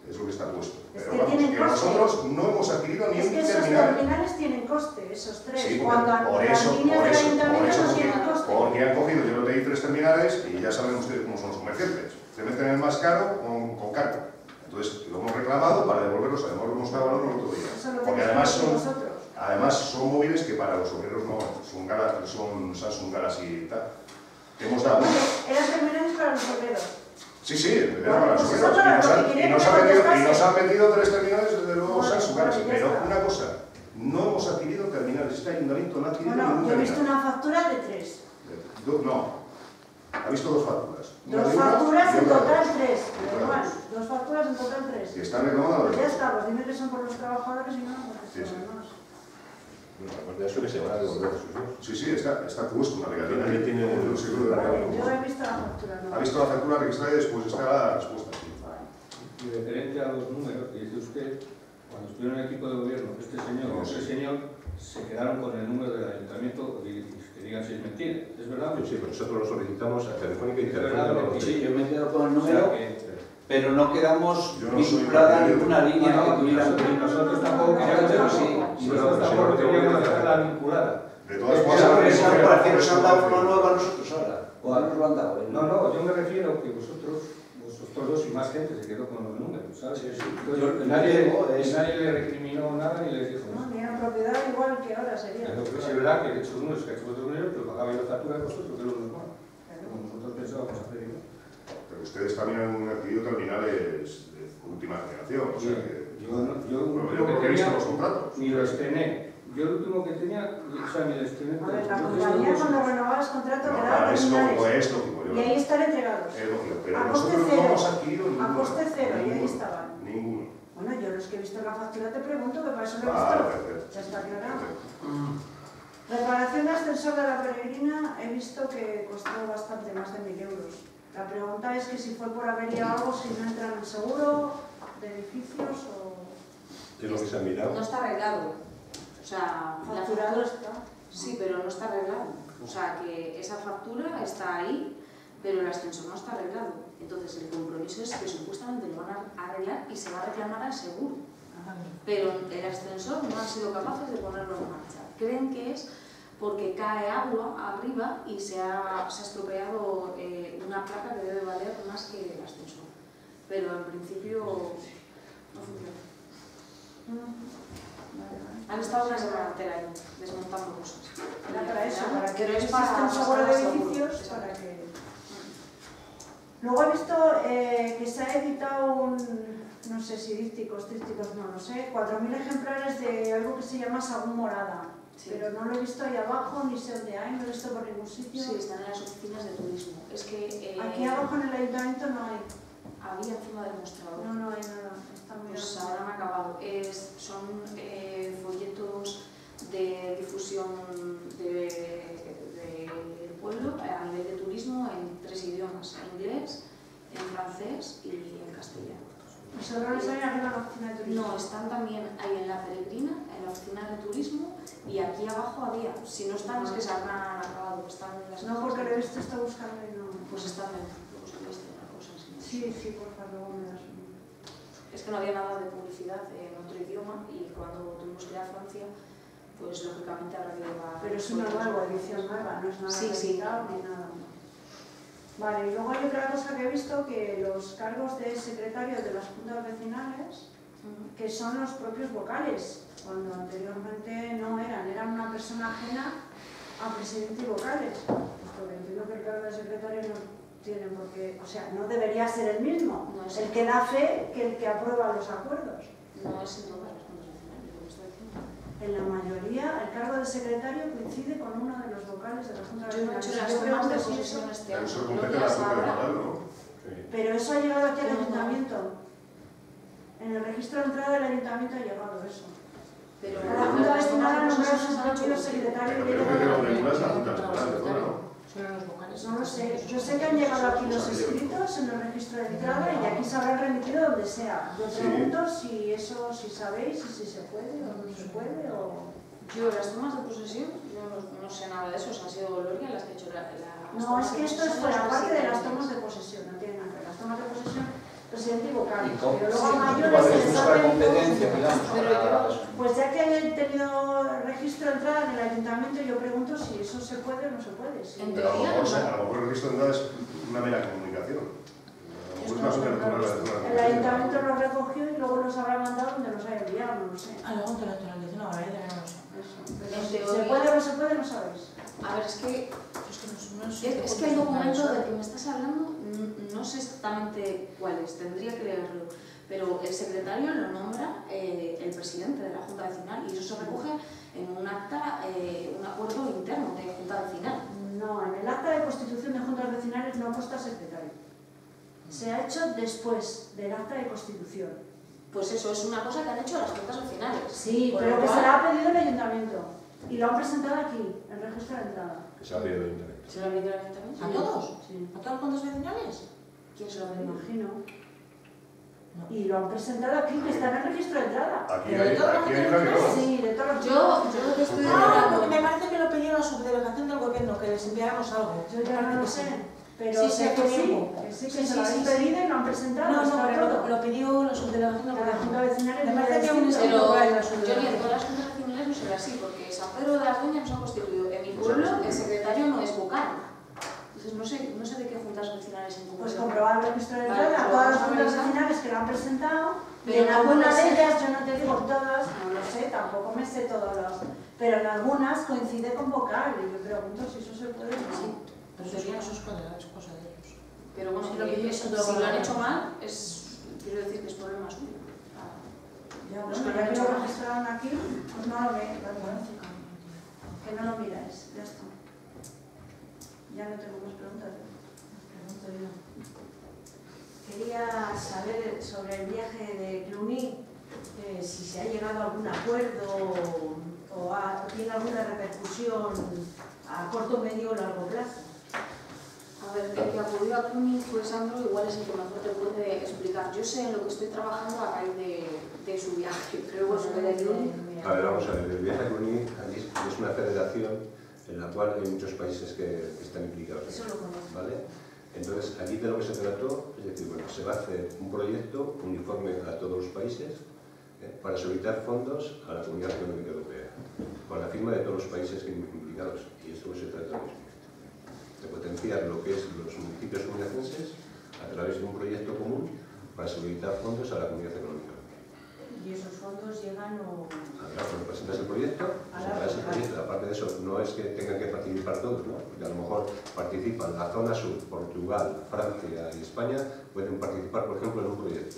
Speaker 4: Es lo que está puesto. Pero vamos, que nosotros no hemos adquirido ni un terminal.
Speaker 9: Es que esos terminales tienen coste, esos 3.
Speaker 4: Sí,
Speaker 9: cuando las líneas del ayuntamiento no tienen coste.
Speaker 4: Porque han cogido, yo le pedí 3 terminales y ya saben ustedes cómo son los comerciantes. Se meten el más caro con cargo. Entonces lo hemos reclamado para devolverlos, además lo hemos dado valor el otro día. Porque además son móviles que para los obreros no son Samsung Galaxy y tal. Hemos dado.
Speaker 9: Eran terminales para los obreros.
Speaker 4: Sí, era para los obreros. Y nos han metido 3 terminales desde luego Samsung Galaxy. Pero una cosa, no hemos adquirido terminales. Este ayuntamiento no ha adquirido ningún terminal.
Speaker 9: Yo he visto una factura de 3.
Speaker 4: No, ha visto 2 facturas.
Speaker 9: 2 facturas en total 3. Igual, 2 facturas en total 3.
Speaker 4: ¿Y están reclamadas?
Speaker 9: Pues ya está, pues dime que son por los trabajadores y no porque son demás.
Speaker 1: Bueno, aparte de eso que se van a devolver esos 2.
Speaker 4: Sí, está puesto una pegatina.
Speaker 1: También tiene un seguro de
Speaker 9: Yo he visto la
Speaker 4: visto la factura registrada y después está la respuesta.
Speaker 10: Y referente a los números que dice usted, cuando estuvieron en el equipo de gobierno, este señor o ese señor se quedaron con el número del ayuntamiento y que digan si es mentira. ¿Es verdad?
Speaker 1: Sí, pero nosotros lo solicitamos a Telefónica y
Speaker 10: Es verdad,
Speaker 1: Telefónica.
Speaker 8: Sí, yo me quedo con el
Speaker 10: O
Speaker 8: número,
Speaker 10: sea que...
Speaker 8: pero no quedamos
Speaker 4: Yo no soy
Speaker 8: vinculadas a
Speaker 4: partidario.
Speaker 8: ninguna línea que tuviera.
Speaker 10: Nosotros tampoco queríamos,
Speaker 8: Pero sí,
Speaker 10: y nosotros tampoco queríamos hacerla vinculada.
Speaker 4: De todas
Speaker 8: Pero
Speaker 4: formas,
Speaker 8: para que nos han dado una nueva a nosotros ahora. O a nos lo han dado.
Speaker 10: No, yo me refiero que vosotros dos y más gente se quedó con los números, ¿sabes?
Speaker 8: Sí, sí.
Speaker 10: Entonces, nadie le recriminó nada ni les dijo
Speaker 9: No,
Speaker 10: nada.
Speaker 9: ni era propiedad igual que ahora sería.
Speaker 10: Pero es verdad que esos números que ha hecho vosotros números, pero pagabais la factura de vosotros, que es lo normal. Como nosotros pensábamos hacer igual.
Speaker 4: pero ustedes también han adquirido terminales de última generación. O sea que,
Speaker 10: Yo
Speaker 4: lo
Speaker 10: lo que
Speaker 4: que he visto
Speaker 10: tenía,
Speaker 4: los contratos.
Speaker 10: ni lo estrené. Yo el último que tenía, o sea, ni lo estrené.
Speaker 9: A ver, la compañía cuando renovaba los contratos
Speaker 4: No,
Speaker 9: le daba
Speaker 4: es lógico,
Speaker 9: terminales.
Speaker 4: es lógico.
Speaker 9: Y ahí están entregados.
Speaker 4: Es lógico, pero
Speaker 9: A coste
Speaker 4: nosotros no
Speaker 9: cero.
Speaker 4: hemos adquirido ninguno.
Speaker 9: A coste cero, y ahí
Speaker 4: Ninguno.
Speaker 9: estaban.
Speaker 4: Ninguno.
Speaker 9: Bueno, yo los que he visto en la factura te pregunto, que para eso lo he
Speaker 4: Vale,
Speaker 9: visto.
Speaker 4: perfecto.
Speaker 9: Ya está aclarado.
Speaker 4: Perfecto.
Speaker 9: Reparación de ascensor de la Peregrina, he visto que costó bastante, más de 1.000 euros. La pregunta es que si fue por avería o algo, si no entra en el seguro de edificios o...
Speaker 1: ¿Qué es lo que se ha mirado?
Speaker 5: No está arreglado. O sea, la
Speaker 9: Facturado
Speaker 5: factura
Speaker 9: está.
Speaker 5: sí, pero no está arreglado. O sea, que esa factura está ahí, pero el ascensor no está arreglado. Entonces, el compromiso es que supuestamente lo van a arreglar y se va a reclamar al seguro. Pero el ascensor no han sido capaces de ponerlo en marcha. Creen que es porque cae agua arriba y se ha estropeado una placa que debe valer más que el ascensor. Pero en principio no funciona. Han estado una semana entera ahí, desmontando cosas.
Speaker 9: Era para eso, para que
Speaker 5: Pero es
Speaker 9: exista
Speaker 5: para
Speaker 9: un seguro de
Speaker 5: seguro.
Speaker 9: edificios, para que... Luego he visto que se ha editado un, no sé si dípticos, trípticos, no lo sé, 4.000 ejemplares de algo que se llama Sagún Morada.
Speaker 5: Sí.
Speaker 9: Pero no lo he visto ahí abajo, ni sé dónde hay, no lo he visto por ningún sitio.
Speaker 5: Sí, están en las oficinas de turismo. Es que
Speaker 9: Aquí abajo en el ayuntamiento no hay.
Speaker 5: había encima del mostrador.
Speaker 9: No hay nada. Está muy
Speaker 5: Pues
Speaker 9: abajo.
Speaker 5: habrán acabado. Son folletos de difusión del pueblo a nivel de turismo en 3 idiomas: en inglés, en francés y en castellano.
Speaker 9: ¿Y solo les hay arriba en la oficina de turismo?
Speaker 5: No, están también ahí en la Peregrina, en la oficina de turismo, y aquí abajo había. Si no están, es que se habrán acabado. Están en las
Speaker 9: No, porque lo he visto, está buscando y no...
Speaker 5: Pues están dentro. Luego se veis una cosa así.
Speaker 9: Sí, por favor, luego me das un...
Speaker 5: Es que no había nada de publicidad en otro idioma y cuando tuvimos que ir a Francia, pues lógicamente habrá que llevar...
Speaker 9: Pero es una nueva edición nueva, no es nada
Speaker 5: Sí,
Speaker 9: editado ni nada. Vale, y luego hay otra cosa que he visto, que los cargos de secretarios de las juntas vecinales, que son los propios vocales, cuando anteriormente no eran una persona ajena a presidente y vocales. Pues porque entiendo que el cargo de secretario no tiene por qué, o sea, no debería ser el mismo,
Speaker 5: No es
Speaker 9: el que da fe que el que aprueba los acuerdos.
Speaker 5: No es en todas las juntas vecinales, lo que estoy diciendo.
Speaker 9: En la mayoría, el cargo de secretario coincide con uno de los vocales de la Junta
Speaker 5: Yo no he
Speaker 9: Vecinal.
Speaker 5: hecho las
Speaker 9: Yo
Speaker 5: tomas de
Speaker 9: pregunto si
Speaker 5: posesión
Speaker 9: eso-
Speaker 5: este
Speaker 4: Pero
Speaker 5: año.
Speaker 4: eso compete
Speaker 5: Gloria
Speaker 4: la Junta
Speaker 5: sabrá.
Speaker 4: Electoral, ¿no? Sí.
Speaker 9: Pero eso ha llegado aquí al
Speaker 5: No.
Speaker 9: ayuntamiento. En el registro de entrada del ayuntamiento ha llegado eso.
Speaker 5: Pero
Speaker 9: A la Junta Vecinal ha nombrado
Speaker 5: posesión
Speaker 9: su propio secretario
Speaker 4: Pero
Speaker 9: y
Speaker 4: creo que lo
Speaker 9: luego...
Speaker 4: regular es la Junta Electoral de zona, ¿no?
Speaker 6: Solo los vocales.
Speaker 9: No lo sé. Yo sé que han llegado aquí los escritos en el registro de entrada y aquí se habrán remitido donde sea. Yo
Speaker 4: Sí.
Speaker 9: pregunto si eso, si sabéis, si se puede o no se puede o...
Speaker 5: yo las tomas de posesión no sé nada de eso, han sido Gloria las que ha hecho las
Speaker 9: No,
Speaker 5: tomas
Speaker 9: es
Speaker 5: de
Speaker 9: que esto es
Speaker 5: posesión,
Speaker 9: fuera,
Speaker 5: las
Speaker 9: aparte de las
Speaker 5: presidentes.
Speaker 9: tomas de posesión, no tiene nada que ver. Las tomas de posesión, presidente y vocal.
Speaker 8: ¿Y cómo?
Speaker 9: Pero luego a
Speaker 8: Sí,
Speaker 9: mayores
Speaker 8: ¿cuál
Speaker 9: se
Speaker 8: es
Speaker 9: les
Speaker 8: nuestra
Speaker 9: abre
Speaker 8: competencia, digamos?
Speaker 5: Pero yo-
Speaker 9: Pues ya que hayan tenido registro de entrada en el ayuntamiento, yo pregunto si eso se puede o no se puede. Si...
Speaker 5: En
Speaker 4: Pero a lo
Speaker 5: teoría,
Speaker 4: mejor,
Speaker 5: no.
Speaker 4: a lo mejor el registro de entrada es una mera comunicación. A lo mejor es una Junta Electoral de zona.
Speaker 9: El ayuntamiento los recogió y luego los habrá mandado donde los haya enviado, no lo sé.
Speaker 6: Ah, luego te la actualización, ahora ya tenemos.
Speaker 9: Eso. Pero
Speaker 5: En
Speaker 9: si
Speaker 5: teoría-
Speaker 9: se puede o no se puede, no sabéis.
Speaker 5: A ver, es que
Speaker 6: No sé
Speaker 5: es que el documento del que me estás hablando no sé exactamente cuál es, tendría que leerlo, pero el secretario lo nombra el presidente de la Junta Vecinal y eso se recoge en un acta, un acuerdo interno de Junta Vecinal.
Speaker 9: No, en el acta de constitución de juntas vecinales no consta secretario. Se ha hecho después del acta de constitución.
Speaker 5: Pues eso es una cosa que han hecho las Juntas Vecinales.
Speaker 9: Sí,
Speaker 5: Por
Speaker 9: pero
Speaker 5: lo
Speaker 9: que
Speaker 5: cual-
Speaker 9: se la ha pedido el ayuntamiento y lo han presentado aquí, en registro de entrada.
Speaker 1: Que se ha abierto el internet.
Speaker 5: ¿Se lo ha pedido el ayuntamiento?
Speaker 6: ¿A todos?
Speaker 9: Sí.
Speaker 6: ¿A todos los fondos vecinales?
Speaker 5: ¿Quién se lo ha
Speaker 9: Me
Speaker 5: pedido?
Speaker 9: imagino. Y lo han presentado aquí, que está en el registro de entrada.
Speaker 4: Aquí
Speaker 6: Pero de
Speaker 4: hay
Speaker 6: todos los
Speaker 4: una que no.
Speaker 9: Sí, de todos los
Speaker 5: Yo estoy de acuerdo.
Speaker 6: Me parece que lo pidió la subdelegación del gobierno, que les enviáramos algo.
Speaker 9: Yo ya no lo sé, pero
Speaker 6: Sí,
Speaker 9: sé
Speaker 6: hace
Speaker 9: que sí,
Speaker 6: tiempo.
Speaker 9: que sí, que
Speaker 6: Sí,
Speaker 9: se lo
Speaker 6: sí,
Speaker 9: habéis
Speaker 6: sí, sí.
Speaker 9: pedido y lo han presentado.
Speaker 6: No,
Speaker 9: está
Speaker 6: pero
Speaker 9: todo.
Speaker 6: lo pidió la subdelegación del
Speaker 9: La Junta
Speaker 6: gobierno.
Speaker 9: Vecinal
Speaker 6: Me parece que un
Speaker 9: es
Speaker 5: Pero
Speaker 6: por ahí la
Speaker 5: yo ni en
Speaker 6: subdelegación.
Speaker 5: todas las juntas vecinales no será así, porque San Pedro de las Dueñas nos ha constituido. En mi pueblo el secretario no es vocal. Entonces no sé de qué juntas vecinales en
Speaker 9: Pues
Speaker 5: concreto.
Speaker 9: comprobar el registro de
Speaker 5: Vale,
Speaker 9: entrada,
Speaker 5: lo
Speaker 9: todas las
Speaker 5: vamos a
Speaker 9: juntas
Speaker 5: revisar.
Speaker 9: vecinales que lo han presentado, y
Speaker 5: Pero
Speaker 9: en
Speaker 5: ¿cómo
Speaker 9: algunas
Speaker 5: puede
Speaker 9: de
Speaker 5: ser?
Speaker 9: ellas, yo no te digo todas, no lo sé, tampoco me sé todos los, pero en algunas coincide con vocal, y yo pregunto si eso se puede o
Speaker 5: Sí,
Speaker 9: no.
Speaker 6: Pero eso es cosa de ellos.
Speaker 5: pero bueno,
Speaker 6: Sí, lo que yo
Speaker 5: si
Speaker 6: siento
Speaker 5: lo han
Speaker 6: con-
Speaker 5: hecho mal, quiero decir que es problema suyo.
Speaker 9: Ya,
Speaker 5: Los
Speaker 9: bueno,
Speaker 5: que lo
Speaker 9: ya
Speaker 5: han
Speaker 9: que
Speaker 5: hecho
Speaker 9: lo
Speaker 5: mal.
Speaker 9: registraron aquí, pues no lo ve, bueno, que no lo miráis, ya está. Ya no tengo más preguntas. Pregunto yo. Quería saber sobre el viaje de Cluny, si se ha llegado a algún acuerdo o tiene alguna repercusión a corto, medio o largo plazo.
Speaker 5: A ver, el que acudió a Cluny fue Sandro, igual es el que mejor te puede explicar. Yo sé en lo que estoy trabajando a raíz de su viaje, pero bueno, de Cluny.
Speaker 1: A ver, vamos a ver, el viaje a Cluny es una federación en la cual hay muchos países que están implicados.
Speaker 9: Eso lo conozco.
Speaker 1: ¿Vale? Entonces, aquí de lo que se trató, es decir, bueno, se va a hacer un proyecto uniforme a todos los países para solicitar fondos a la Comunidad Económica Europea, con la firma de todos los países implicados. Y esto se trata de potenciar lo que es los municipios comunitarios a través de un proyecto común para solicitar fondos a la Comunidad Económica Europea.
Speaker 9: ¿Y esos fondos llegan o...?
Speaker 1: Cuando presentas el proyecto, aparte de eso, no es que tengan que participar todos, ¿no? Porque a lo mejor participan la zona sur, Portugal, Francia y España, pueden participar, por ejemplo, en un proyecto.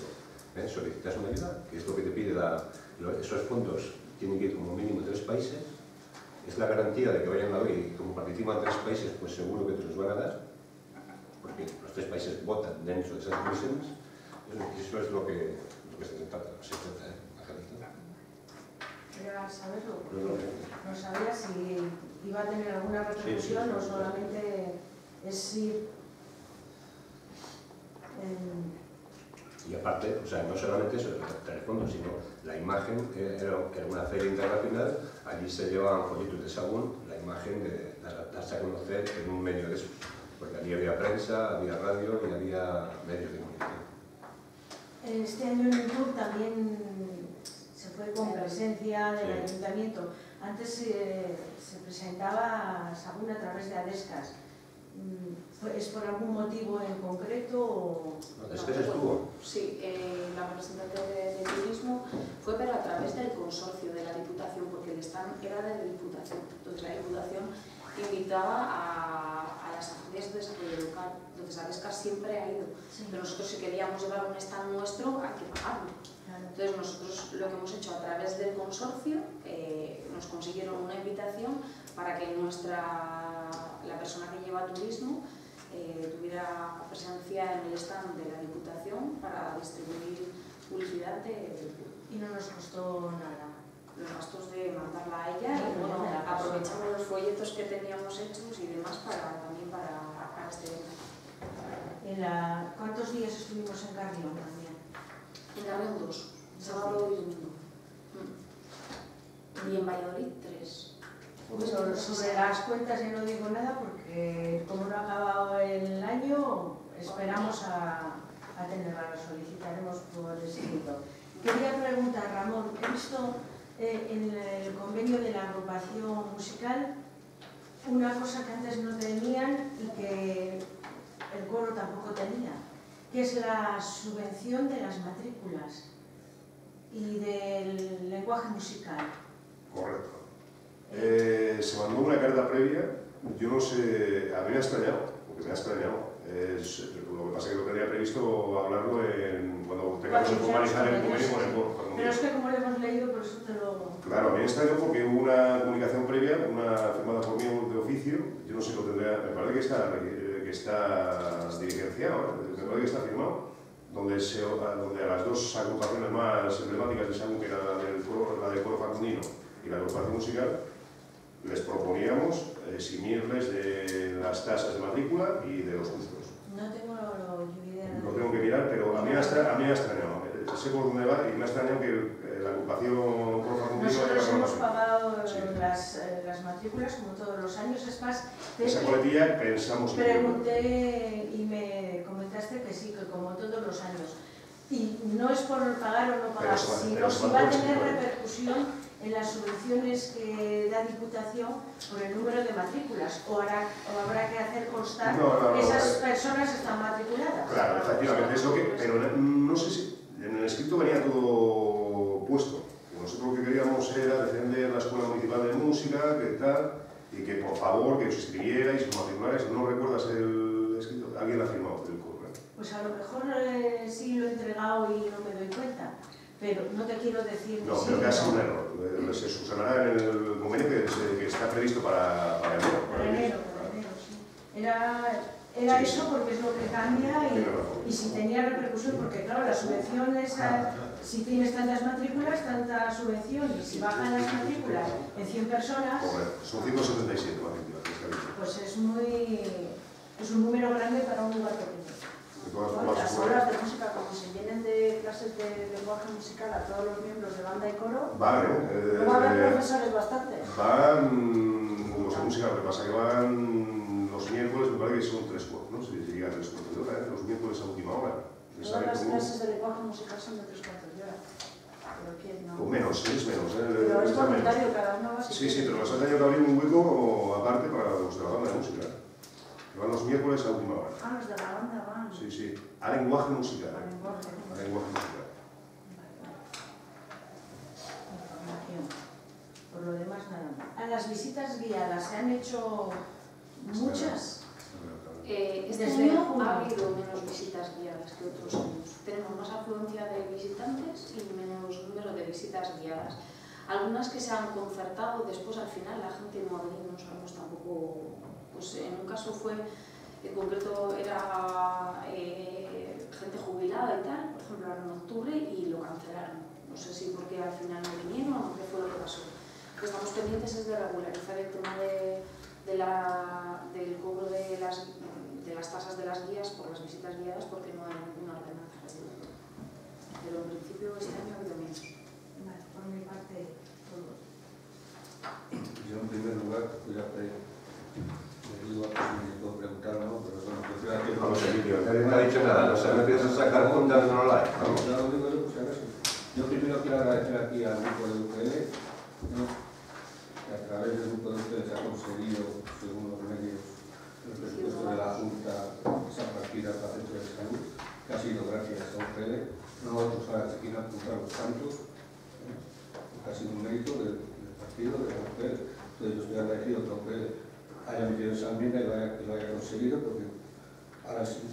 Speaker 1: Solicitas una ayuda, que es lo que te pide esos fondos, tienen que ir como mínimo 3 países, es la garantía de que vayan a ver y como participan 3 países, pues seguro que te los van a dar, porque los 3 países votan dentro de esas comisiones, eso es lo que se trata.
Speaker 9: Quería saberlo, porque no sabía si iba a tener alguna repercusión o solamente es ir
Speaker 1: Y aparte, o sea, no solamente eso, traer fondos, sino la imagen, era una feria internacional, allí se llevaban folletos de Sagún, la imagen de darse a conocer en un medio de esos, porque allí había prensa, había radio y había medios de comunicación.
Speaker 9: Este año en el tour también se fue con presencia del ayuntamiento. Antes se presentaba Sagún a través de Adescas. ¿Es por algún motivo en concreto o...?
Speaker 1: ¿Es que se estuvo?
Speaker 5: Sí, la representante de turismo fue pero a través del consorcio de la Diputación, porque el stand era de la Diputación. Entonces la Diputación invitaba a las agencias de desarrollo local. Entonces Adescas siempre ha ido. Pero nosotros si queríamos llevar un stand nuestro hay que pagarlo. Entonces nosotros lo que hemos hecho a través del consorcio, nos consiguieron una invitación para que la persona que lleva turismo tuviera presencia en el stand de la Diputación para distribuir publicidad
Speaker 9: y no nos costó nada.
Speaker 5: Los gastos de mandarla a ella y bueno, aprovechamos los folletos que teníamos hechos y demás también para este evento.
Speaker 9: ¿Cuántos días estuvimos en Carrión también?
Speaker 5: En Carrión 2, sábado y domingo. Y en Valladolid 3.
Speaker 9: Sobre las cuentas ya no digo nada porque como no ha acabado el año, esperamos a tenerla, la solicitaremos por escrito. Quería preguntar, Ramón, he visto en el convenio de la agrupación musical una cosa que antes no tenían y que el coro tampoco tenía, que es la subvención de las matrículas y del lenguaje musical.
Speaker 4: Correcto. Se mandó una carta previa, yo no sé, a mí me ha extrañado, porque me ha extrañado. Lo que pasa es que lo tenía previsto hablarlo cuando tengamos que formalizar el convenio con el coro.
Speaker 9: Pero es que como lo hemos leído, por eso te lo...
Speaker 4: Claro, a mí me extrañó porque hubo una comunicación previa, una firmada por mí de oficio, yo no sé si lo tendría, me parece que está diligenciado, me parece que está firmado, donde a las 2 agrupaciones más emblemáticas de Sagún, que era la del coro facundino y la agrupación musical, les proponíamos eximibles de las tasas de matrícula y de los justos.
Speaker 9: No tengo ni idea.
Speaker 4: Lo tengo que mirar, pero a mí me ha extrañado. Sé por dónde va y me ha extrañado que la agrupación Porfa Contigo...
Speaker 9: Nosotros hemos pagado
Speaker 4: sí.
Speaker 9: las matrículas como todos los años. Es más,
Speaker 4: esa coletilla pensamos...
Speaker 9: Pregunté y me comentaste que sí, que como todos los años. Y no es por pagar o no pagar, sino si va a tener repercusión en las subvenciones que da Diputación por el número de matrículas, o habrá que hacer constar que esas personas están matriculadas.
Speaker 4: Claro, efectivamente, es lo que... Pero no sé si en el escrito venía todo puesto. Nosotros lo que queríamos era defender la Escuela Municipal de Música, que tal, y que por favor que os inscribierais, os matricularais. ¿No recuerdas el escrito? Alguien lo ha firmado el curso.
Speaker 9: Pues a lo mejor sí lo he entregado y no me doy cuenta. Pero no te quiero decir...
Speaker 4: No, pero que ha sido un error. Se subsanará en el convenio que está previsto para enero.
Speaker 9: Para enero, sí. Era eso porque es lo que cambia y si tenía repercusión, porque claro, las subvenciones, si tienes tantas matrículas, tanta subvención, y si bajan las matrículas en 100 personas...
Speaker 4: Son 177 matrículas.
Speaker 9: Pues es un número grande para un lugar pequeño.
Speaker 5: Las aulas de música, como se vienen de clases de lenguaje musical a todos los miembros de banda y coro, no va a haber profesores bastantes.
Speaker 4: Van los de música, lo que pasa es que van los miércoles, me parece que son 3 cuartos, ¿no? Si llega a 3 cuartos de hora, los miércoles a última hora.
Speaker 5: Todas las clases de lenguaje musical son de 3 cuartos de hora. Pero ¿quién no?
Speaker 4: O menos, es menos.
Speaker 5: Pero es voluntario, cada uno va a...
Speaker 4: Sí, pero nos han tenido que abrir un hueco aparte para los de la banda de música. Que van los miércoles a última hora.
Speaker 9: Ah, los de la banda van.
Speaker 4: Sí, a lenguaje musical.
Speaker 9: A lenguaje
Speaker 4: musical.
Speaker 9: Por lo demás, nada más. A las visitas guiadas, ¿se han hecho muchas?
Speaker 5: Este año ha habido menos visitas guiadas que otros años. Tenemos más afluencia de visitantes y menos número de visitas guiadas. Algunas que se han concertado, después al final la gente no ha venido, no sabemos tampoco. Pues en un caso fue, en concreto era gente jubilada y tal, por ejemplo ahora en octubre, y lo cancelaron. No sé si porque al final no vinieron o qué fue lo que pasó. Lo que estamos pendientes es de regularizar el tema del cobro de las tasas de las guías por las visitas guiadas, porque no hay ninguna ordenanza regulatoria. Pero en principio este año ha habido menos.
Speaker 9: Vale, por mi parte, todo.
Speaker 10: Yo en primer lugar voy a pedir... Me puedo preguntar, ¿no? Pero bueno, prefiero que...
Speaker 1: Vamos, Emilio, nadie me ha dicho nada, o sea, no empiezas a sacar puntas de no la hay.
Speaker 10: Ya lo digo yo, pues a ver si... Yo primero quiero agradecer aquí al grupo de UPL, ¿no? Que a través del grupo de ustedes ha conseguido, según los medios, el presupuesto de la Junta, esa partida para centro de salud, que ha sido gracias a UPL. Nosotros aquí no apuntamos tanto, ha sido un mérito del partido, de la UPL. Entonces yo estoy agradecido que UPL haya metido esa enmienda y lo haya conseguido, porque ahora sí,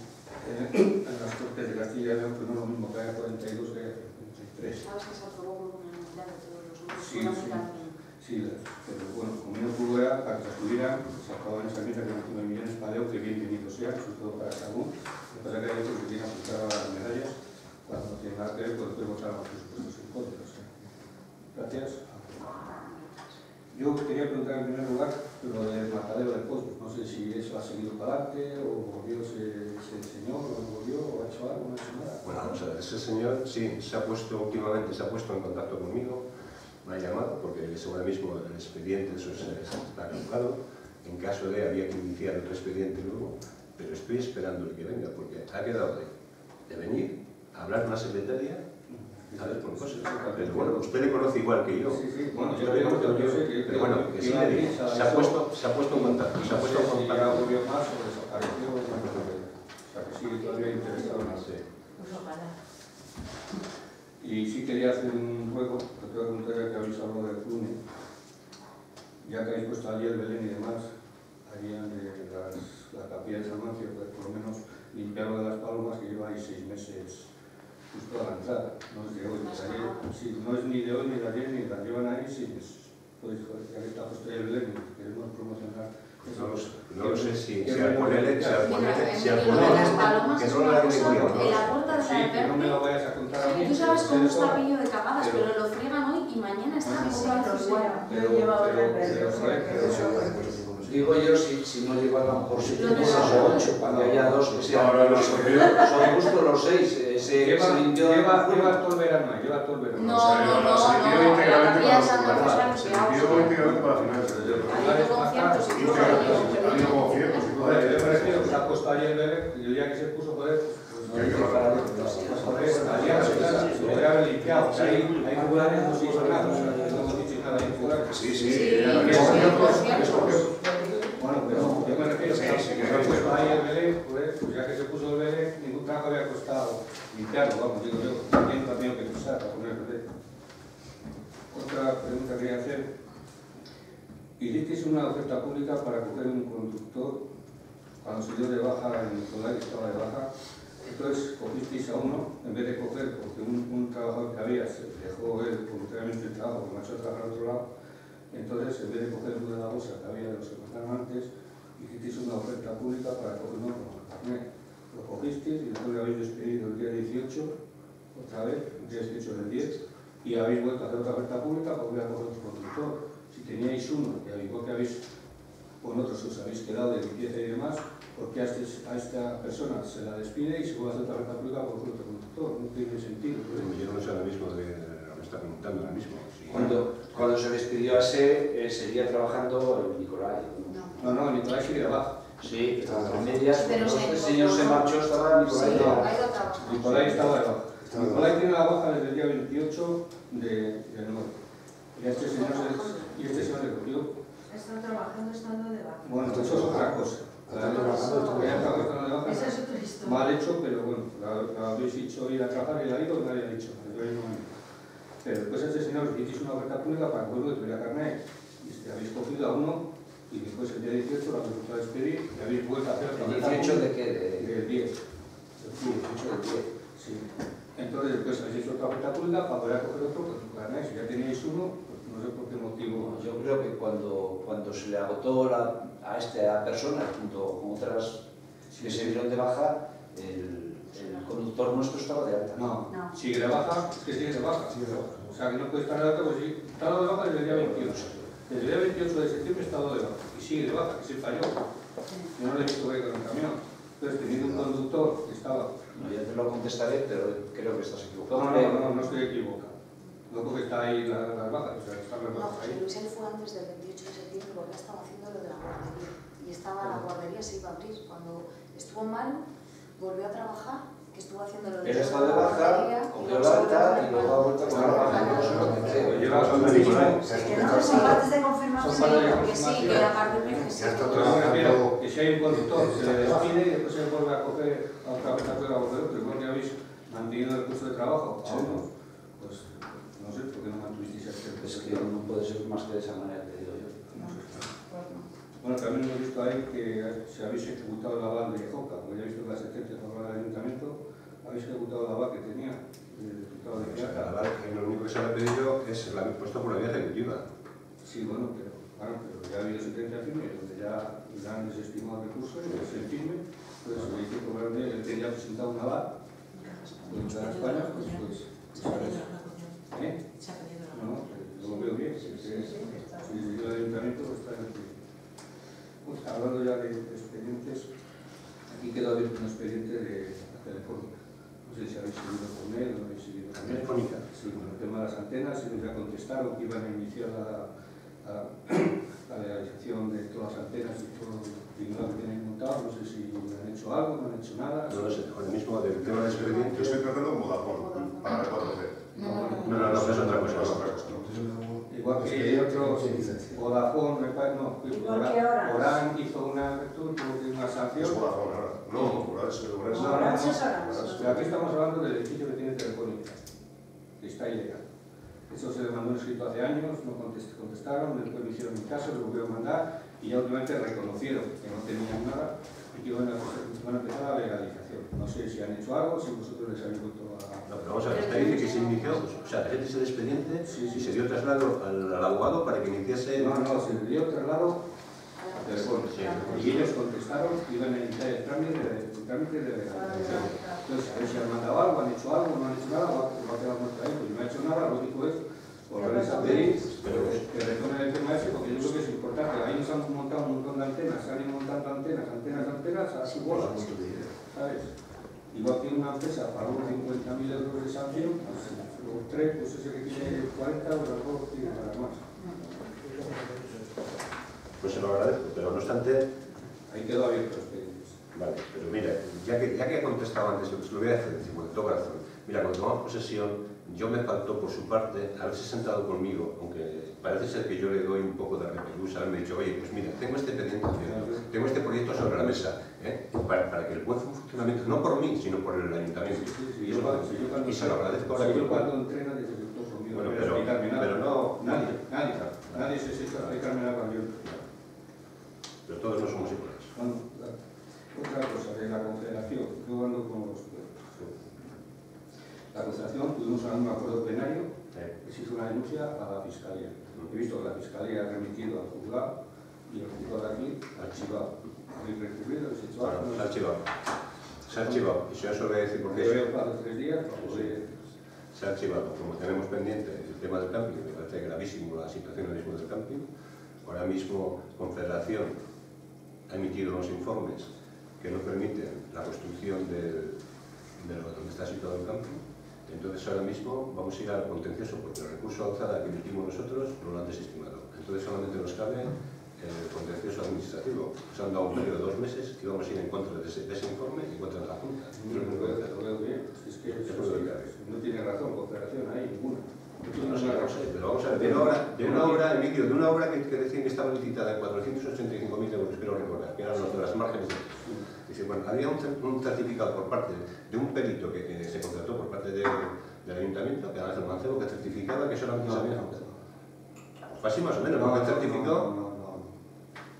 Speaker 10: en las Cortes de Castilla y León, pues no es lo mismo que haya 42 que haya 33.
Speaker 5: Sabes que se aprobó con una unidad de todos los grupos.
Speaker 10: Sí, pero bueno, como no pudo era, para que estuvieran, se aprobaban esa enmienda de 29 millones para Leo, que bienvenido sea, sobre todo para salud. Lo que pasa es que hay otros que tienen apuntado a las medallas, cuando no tienen nada que ver, porque podemos usar los presupuestos en contra. O sea, gracias. Yo quería preguntar en primer lugar lo del matadero de pollos. No sé si eso ha seguido para adelante o volvió ese señor, o no volvió, o ha hecho algo, no ha hecho nada.
Speaker 1: Bueno, vamos a ver, ese señor sí, últimamente se ha puesto en contacto conmigo, me ha llamado porque ahora mismo el expediente está caducado. En caso de había que iniciar otro expediente nuevo, pero estoy esperando que venga porque ha quedado de venir a hablar con la secretaria. A ver, por cosas. Pero bueno, usted le conoce igual que yo.
Speaker 10: Sí. Bueno,
Speaker 1: yo sé que... Pero bueno, que sí le digo, se ha puesto en contacto. Se ha puesto en contacto.
Speaker 10: Volvió más o desapareció. O sea, que sigue todavía interesado en hacer.
Speaker 9: Pues ojalá.
Speaker 10: Y sí quería hacer un juego, que te voy a preguntar ya que habéis hablado del Clune. Ya que habéis puesto allí el Belén y demás, harían de la capilla de San Mancio, pues por lo menos limpiarlo de las palomas, que lleva ahí 6 meses justo a la entrada, no es de hoy, sí, no es ni de hoy ni de ayer, ni la llevan ahí, sí, pues ya que está puesto ahí el Belén, queremos promocionar eso.
Speaker 1: No lo sé si al ponerle, que no la
Speaker 5: hayan cuidado. En la puerta de la
Speaker 10: sí, que no me lo vayas a contar a mí.
Speaker 5: Tú sabes cómo está pillo de cagadas, pero lo friegan hoy y mañana está
Speaker 9: Yo he llevado el verde.
Speaker 8: Digo yo, si no lleva a lo mejor 7 cosas o 8, cuando haya 2 que sean. Son justo los 6.
Speaker 10: Lleva todo el verano, lleva todo el verano.
Speaker 5: No,
Speaker 4: Se limpió íntegramente para finales.
Speaker 5: Ha habido conciertos y todo.
Speaker 4: Ha habido conciertos y todo.
Speaker 10: Joder, yo me refiero que se ha puesto ayer el bebé, y el día que se puso, joder, lo podría haber limpiado. Hay fulares, no se hizo nada, no hemos dicho nada de fulares.
Speaker 4: Sí.
Speaker 10: Bueno, pero yo me refiero que se ha puesto ahí el bebé, pues ya que se puso el bebé, ningún trabajo había costado limpiarlo, vamos, digo yo, también lo ha tenido que usar para poner el bebé. Otra pregunta que quería hacer. Hicisteis una oferta pública para coger un conductor cuando se dio de baja en Nicolai, que estaba de baja. Entonces cogisteis a uno, en vez de coger, porque un trabajador que había se dejó él voluntariamente el trabajo, que marchó a trabajar al otro lado. Entonces, en vez de coger uno de la bolsa que había de los que pasaron antes, hicisteis una oferta pública para coger uno con el carnet. Lo cogisteis y después lo habéis despedido el día 18, otra vez, el día 18 del 10, y habéis vuelto a hacer otra oferta pública para volver a coger otro conductor. Si teníais uno, y al igual que habéis con otros os habéis quedado de limpieza y demás, porque a esta persona se la despide y se vuelve a hacer otra oferta pública por otro conductor. No tiene sentido.
Speaker 1: Yo no sé ahora mismo de lo que está preguntando ahora mismo. Sí.
Speaker 8: Cuando se despidió a ese, seguía trabajando en Nicolai.
Speaker 10: No, Nicolai sigue de baja.
Speaker 8: Sí, entre medias,
Speaker 5: Pero
Speaker 8: cuando
Speaker 5: se
Speaker 8: este señor se marchó, estaba Nicolai de baja.
Speaker 10: Nicolai estaba de baja. Nicolai tiene la baja desde el día 28 de enero. Y este señor se cogió.
Speaker 9: Están trabajando estando de baja.
Speaker 10: Bueno, eso es otra cosa.
Speaker 9: Esa es otra historia.
Speaker 10: Mal hecho, pero bueno, la habéis hecho ir a trabajar y la ha ido, nadie ha dicho. Pero después a este señor os hicisteis una oferta pública para que vuelva a tuviera carnet. Y habéis cogido a uno y después el día 18 lo habéis vuelto a despedir y habéis vuelto a hacer otra oferta pública.
Speaker 8: ¿18 de qué?
Speaker 10: Del 10.
Speaker 8: Sí, 18 del 10.
Speaker 10: Sí. Entonces después habéis hecho otra oferta pública para poder coger otro con tu carnet. Si ya teníais uno, pues no sé por qué motivo.
Speaker 8: Yo creo que cuando se le agotó a esta persona, junto con otras que se dieron de baja, el conductor nuestro estaba de alta.
Speaker 10: No, sigue de baja, es que sigue de baja. O sea, que no puede estar de alta, pues sí, está de baja desde el día 28. Desde el día 28 de septiembre está de baja. Y sigue de baja, que se falló. Yo no le he visto ver con el camión. Entonces, teniendo un conductor que estaba...
Speaker 8: No, ya te lo contestaré, pero creo que estás equivocado.
Speaker 10: No estoy equivocado. No porque está ahí las bajas, o sea, están las bajas ahí.
Speaker 5: Luis él fue antes del 28 de septiembre porque estaba haciendo lo de la guardería. Y la guardería se iba a abrir. Cuando estuvo mal, volvió a trabajar, que estuvo haciendo lo de
Speaker 8: él estaba de baja, cogió la alta y luego ha vuelto con la baja.
Speaker 9: Que no son partes de confirmación.
Speaker 5: Que sí, que la parte de
Speaker 10: que si hay un conductor, se le despide y después se vuelve a coger a otra vez a volver, pero igual que habéis mantenido el puesto de trabajo a uno, pues no sé por qué no mantuvisteis el
Speaker 8: Es que no puede ser más que de esa manera, te digo yo.
Speaker 10: Bueno, también hemos visto ahí que si habéis ejecutado la aval de Joca, porque ya he visto que la sentencia favorable del ayuntamiento, habéis ejecutado la aval que tenía, el diputado de
Speaker 1: la aval, lo único que se le ha pedido es la habéis puesto por la vía ejecutiva.
Speaker 10: Sí, bueno, pero ya ha habido sentencia firme, donde ya han desestimado el recurso y es el firme, pues hay que cobrarle, él tenía presentado una aval, pues en España, pues ¿eh? No, lo veo bien, si el ayuntamiento está en el firme. Pues, hablando ya de expedientes, aquí quedó abierto un expediente de la telefónica. No sé si habéis seguido con él o no habéis seguido con él.
Speaker 1: Telefónica.
Speaker 10: Sí, con el tema de las antenas, ellos ya contestaron que iban a iniciar la legalización de todas las antenas y todo el tribunal que tienen montado. No sé si han hecho algo, no han hecho nada.
Speaker 1: No lo sé, ahora mismo del tema del expediente.
Speaker 4: Yo estoy tratando con Vodafone para el 4G.
Speaker 1: No, es otra cosa.
Speaker 10: Igual que otros, Vodafone, Orange hizo una sanción.
Speaker 4: Es Vodafone ahora. No,
Speaker 9: Orange es Orange.
Speaker 10: Pero aquí estamos hablando del edificio que tiene Telefónica, que está ilegal. Eso se le mandó un escrito hace años, no contestaron, después me hicieron mi caso, lo volvieron a mandar y ya últimamente reconocieron que no tenían nada y que iban a empezar la legalización. No sé si han hecho algo, si vosotros les habéis vuelto a...
Speaker 1: No, pero vamos a ver, esta dice que se inició, o sea, ese expediente y se dio traslado al abogado para que iniciase...
Speaker 10: No, se le dio traslado a Telefónica y ellos contestaron que iban a iniciar el trámite de legalización. Entonces, a ver si han mandado algo, han hecho algo, no han hecho nada, va a quedar muerto ahí, pues no ha hecho nada, lo único es volverles a pedir que retomen el tema ese, porque yo creo que es importante. Ahí nos han montado un montón de antenas, se han ido montando antenas a su bola, ¿sabes? Igual que una empresa pagó 50.000 euros de sanción, pues los tres, pues ese que tiene 40, o los dos tiene nada más.
Speaker 1: Pues se lo agradezco, pero no obstante...
Speaker 10: Ahí quedó abierto los expedientes.
Speaker 1: Vale, pero mira, ya que he contestado antes, se lo voy a hacer, con todo corazón. Mira, cuando tomamos posesión, yo me faltó por su parte haberse sentado conmigo, aunque parece ser que yo le doy un poco de repelús, haberme dicho, oye, pues mira, tengo este pendiente, tengo este proyecto sobre la mesa, para que el buen funcionamiento, no por mí, sino por el ayuntamiento. Y se lo agradezco ahora.
Speaker 10: Yo cuando entré nadie se sentó conmigo,
Speaker 1: bueno, pero no...
Speaker 10: Nadie se sentó a explicarme nada también.
Speaker 1: Pero todos no somos iguales.
Speaker 10: Bueno, otra cosa, de la Confederación, yo ando con los... La Confederación tuvimos un acuerdo plenario que se hizo una denuncia a la Fiscalía. He visto que la Fiscalía ha remitido al juzgado y el juzgado de aquí archivado. Hay recurrido, se ha hecho...
Speaker 1: Bueno, se ha archivado. Se ha archivado. Y yo eso voy a decir porque...
Speaker 10: Yo veo plazo de 3 días para poder...
Speaker 1: Se ha archivado. Como tenemos pendiente el tema del camping, me parece gravísimo la situación ahora mismo del camping. Ahora mismo Confederación ha emitido unos informes que no permiten la construcción de donde está situado el camping. Entonces ahora mismo vamos a ir al contencioso porque el recurso alzada que emitimos nosotros no lo han desestimado. Entonces solamente nos cabe el contencioso administrativo. Nos han dado un periodo de 2 meses y vamos a ir en contra de ese informe y en contra de la Junta.
Speaker 10: Lo veo bien. Es que no tiene razón Confederación ahí, ninguna.
Speaker 1: No sé, pero vamos a ver, de una obra, Emilio, de una obra que decían que estaba licitada en 485.000 euros, espero recordar, que eran los de las márgenes. Dice, bueno, había un certificado por parte de un perito que se contrató por parte del ayuntamiento, que era Ángel Mancebo, que certificaba que solamente se había juntado. Pues así más o menos, porque el certificado...
Speaker 10: No.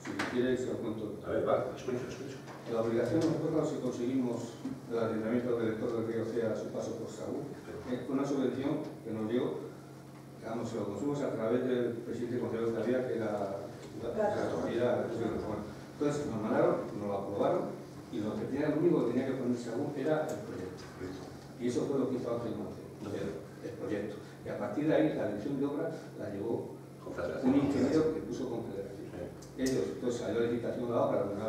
Speaker 10: Si quieres, se lo cuento.
Speaker 1: A ver, vale, escucho.
Speaker 10: La obligación nosotros, si conseguimos el ayuntamiento del lector del río Cea a su paso por Saúl, fue una subvención que nos dio, digamos, se lo consumimos a través del presidente consejero que había, que era la autoridad. Entonces nos mandaron, nos lo aprobaron, y lo que tenía, lo único que tenía que ponerse aún era el proyecto. Y eso fue lo que hizo Ángel Mancebo, el proyecto. Y a partir de ahí, la dirección de obra la llevó un ingeniero que puso Confederación. Ellos, entonces salió la licitación de la obra, no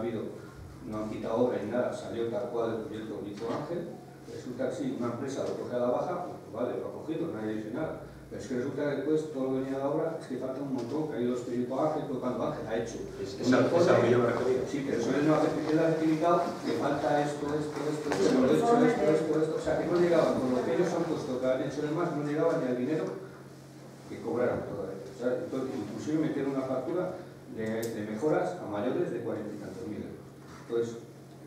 Speaker 10: han quitado obra ni nada, salió tal cual el proyecto que hizo Ángel. Resulta que sí, una empresa lo coge a la baja, pues vale, lo ha cogido, nadie dice nada. Pero es que resulta que después todo lo que venía a la obra es que falta un montón, que ahí los proyectos Ángel, pues cuando Ángel ha hecho.
Speaker 1: Esa que yo me refería.
Speaker 10: Sí, pero eso no ha certificado, le falta esto, o sea que no llegaban, con lo que ellos han puesto, que han hecho el más, no llegaban ni al dinero que cobraron todavía. O sea, entonces, inclusive metieron una factura de mejoras a mayores de 40 y tantos mil euros. Entonces,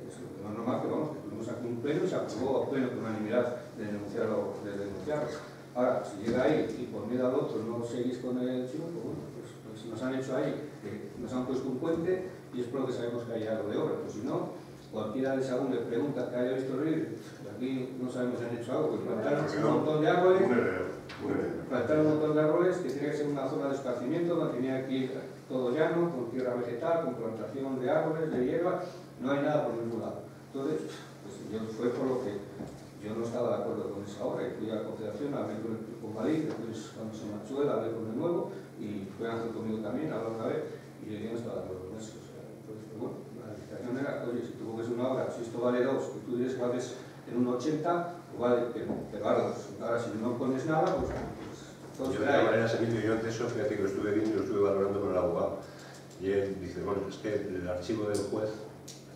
Speaker 10: es lo normal que vamos, que tuvimos aquí un pleno y se aprobó a pleno con unanimidad de denunciarlo. Ahora, si llega ahí y por miedo al otro no seguís con el chivo, pues bueno, pues nos han hecho ahí, nos han puesto un puente y es por lo que sabemos que hay algo de obra. Pues si no, cualquiera de Sagún le pregunta que haya visto río, aquí no sabemos si han hecho algo, pues plantaron un montón de árboles, que tiene que ser una zona de esparcimiento, donde tenía que ir todo llano, con tierra vegetal, con plantación de árboles, de hierba, no hay nada por ningún lado. Entonces, pues fue por lo que yo no estaba de acuerdo con esa obra y fui a la Confederación, hablé con Valí, después cuando se marchó él, hablé con el nuevo y fue Ángel conmigo también, habló una vez y yo no estaba de acuerdo con eso. O sea, entonces, pues bueno, la licitación era, oye, si tú coges una obra, si esto vale 2 y tú dices que vales en un 80, pues vale, pero ahora si no pones nada, pues
Speaker 1: yo de todas maneras, Emilio, yo antes eso, fíjate que lo estuve viendo y lo estuve valorando con el abogado. Y él dice, bueno, es que el archivo del juez,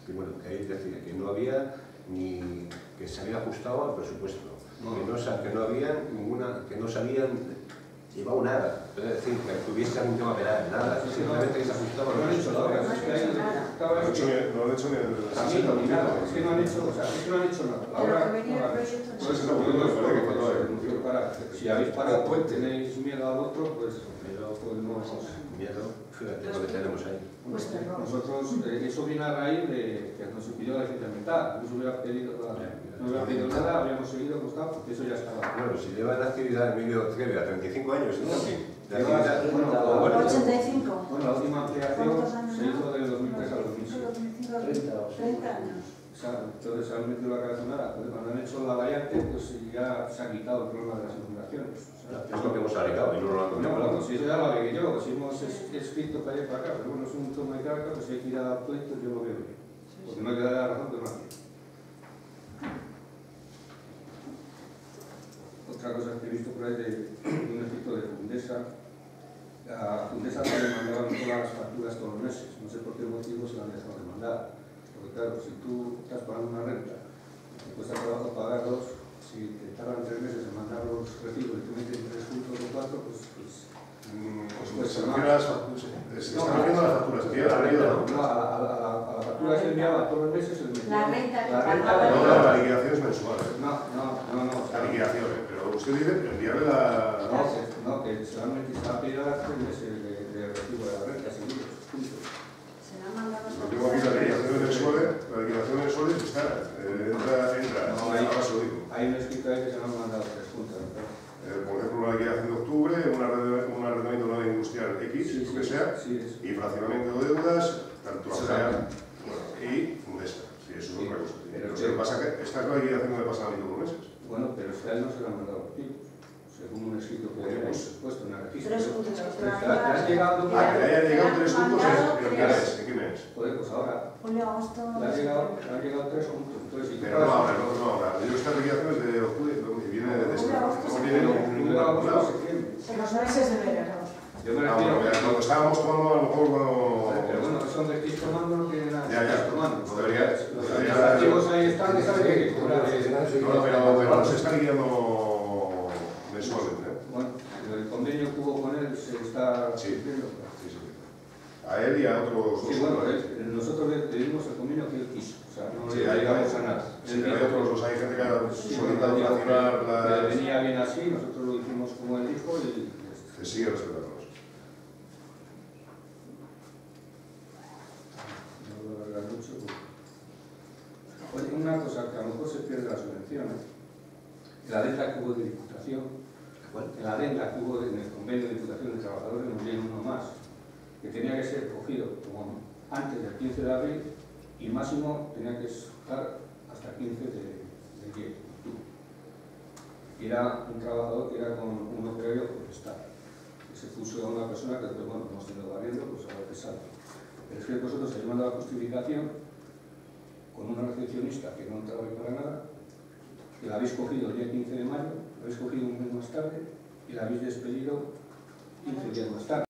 Speaker 1: que ahí decía que no había ni que se había ajustado al presupuesto, que no había ninguna, que no se habían llevado nada, es decir, que tuviese algún tema penal, nada, simplemente que se ajustaba al presupuesto.
Speaker 10: No han hecho ni nada, es que no han hecho nada. Ahora, si habéis parado, tenéis miedo al otro, pues no es
Speaker 1: miedo, fíjate lo que tenemos ahí.
Speaker 10: Nosotros, eso viene a raíz de que nos pidió la licencia ambiental, no se hubiera pedido nada, habríamos seguido costado, porque eso ya estaba.
Speaker 1: Bueno, si lleva en actividad Emilio Trevia 35 años, ¿no? De
Speaker 9: actividad. 85.
Speaker 10: Bueno, la última ampliación se hizo del 2003 al 2006.
Speaker 9: 30 años.
Speaker 10: Entonces se han metido la cabeza en nada. Cuando han hecho la variante, pues ya se ha quitado el problema de las inundaciones.
Speaker 1: Es lo que hemos alegado y no lo han
Speaker 10: No,
Speaker 1: contado.
Speaker 10: si eso ya lo alegué yo, si hemos escrito para allá y para acá, pero bueno, es un toma de carga, pues si hay que ir a dar pleitos, yo lo veo bien. Porque no hay que dar la razón, pero no hay. Otra cosa que he visto por ahí de un escrito de Fundesa, a Fundesa le mandaban todas las facturas todos los meses, no sé por qué motivo se la han dejado de mandar. Porque claro, si tú estás pagando una renta, te cuesta trabajo pagarlos, si te tardan 3 meses en mandar los recibos y te meten 3 puntos o 4, pues
Speaker 4: se refiere a las facturas. Se están haciendo las facturas.
Speaker 10: a la factura se enviaba todos los meses.
Speaker 9: La renta
Speaker 4: la liquidación es mensual.
Speaker 10: No.
Speaker 4: La liquidación, pero usted dice enviarle la...
Speaker 10: No, que se va a pedir a las 3 meses de recibo de la renta, seguidos, puntos.
Speaker 4: Lo tengo aquí, la liquidación mensual está, entra, ahora se lo digo.
Speaker 10: Hay un escrito ahí que se me han mandado 3 puntos.
Speaker 4: Por ejemplo, una liquidación de octubre, un arrendamiento de una industrial X, lo que sea, y fraccionamiento de deudas, tanto AGEA y Fundesa. Sí, eso es otra cosa. Pero lo que pasa es que esta liquidación no le pasa a mí todos los meses.
Speaker 10: Bueno, pero este año no se lo han mandado los tipos. Según un escrito que hemos puesto en el registro.
Speaker 9: 3 puntos.
Speaker 10: ¿Te has llegado?
Speaker 4: Que le hayan llegado 3 puntos en qué mes.
Speaker 10: Joder, pues ahora.
Speaker 9: Julio, agosto.
Speaker 10: Le han llegado 3 puntos. Entonces, si
Speaker 4: pero no ahora. Yo esta liquidación es de octubre y viene de este. No viene ningún calculado.
Speaker 9: En los meses de verano.
Speaker 10: Yo me refiero
Speaker 4: cuando estábamos tomando, a lo mejor cuando...
Speaker 10: Pero bueno, eso de que estés tomando no tiene nada que estar tomando.
Speaker 4: No debería...
Speaker 10: Los administrativos ahí están, que saben que hay que cobrar.
Speaker 4: Pero no se está liquidando mensualmente.
Speaker 10: Bueno, el convenio que hubo con él se está cumpliendo.
Speaker 4: Sí. A él y a otros...
Speaker 10: Sí, bueno, nosotros le dimos el convenio que él quiso. O sea, no le llegamos a nada.
Speaker 4: Sí, hay otros, hay gente que ha solicitado fraccionar las...
Speaker 10: Venía bien así, nosotros lo hicimos como él dijo y...
Speaker 4: Se sigue respetando.
Speaker 10: Oye, una cosa que a lo mejor se pierde la subvención, la adenda que hubo de Diputación, la adenda que hubo en el convenio de Diputación de Trabajadores, nos viene uno más, que tenía que ser cogido como antes del 15 de abril y máximo tenía que estar hasta el 15 de octubre. Y era un trabajador que era con un operario forestal, que se puso a una persona que después, bueno, hemos tenido barriendo, pues a ver qué sale. Pero es que vosotros habéis mandado la justificación con una recepcionista que no entraba ahí para nada, que la habéis cogido el día 15 de mayo, la habéis cogido un mes más tarde y la habéis despedido 15 días más tarde.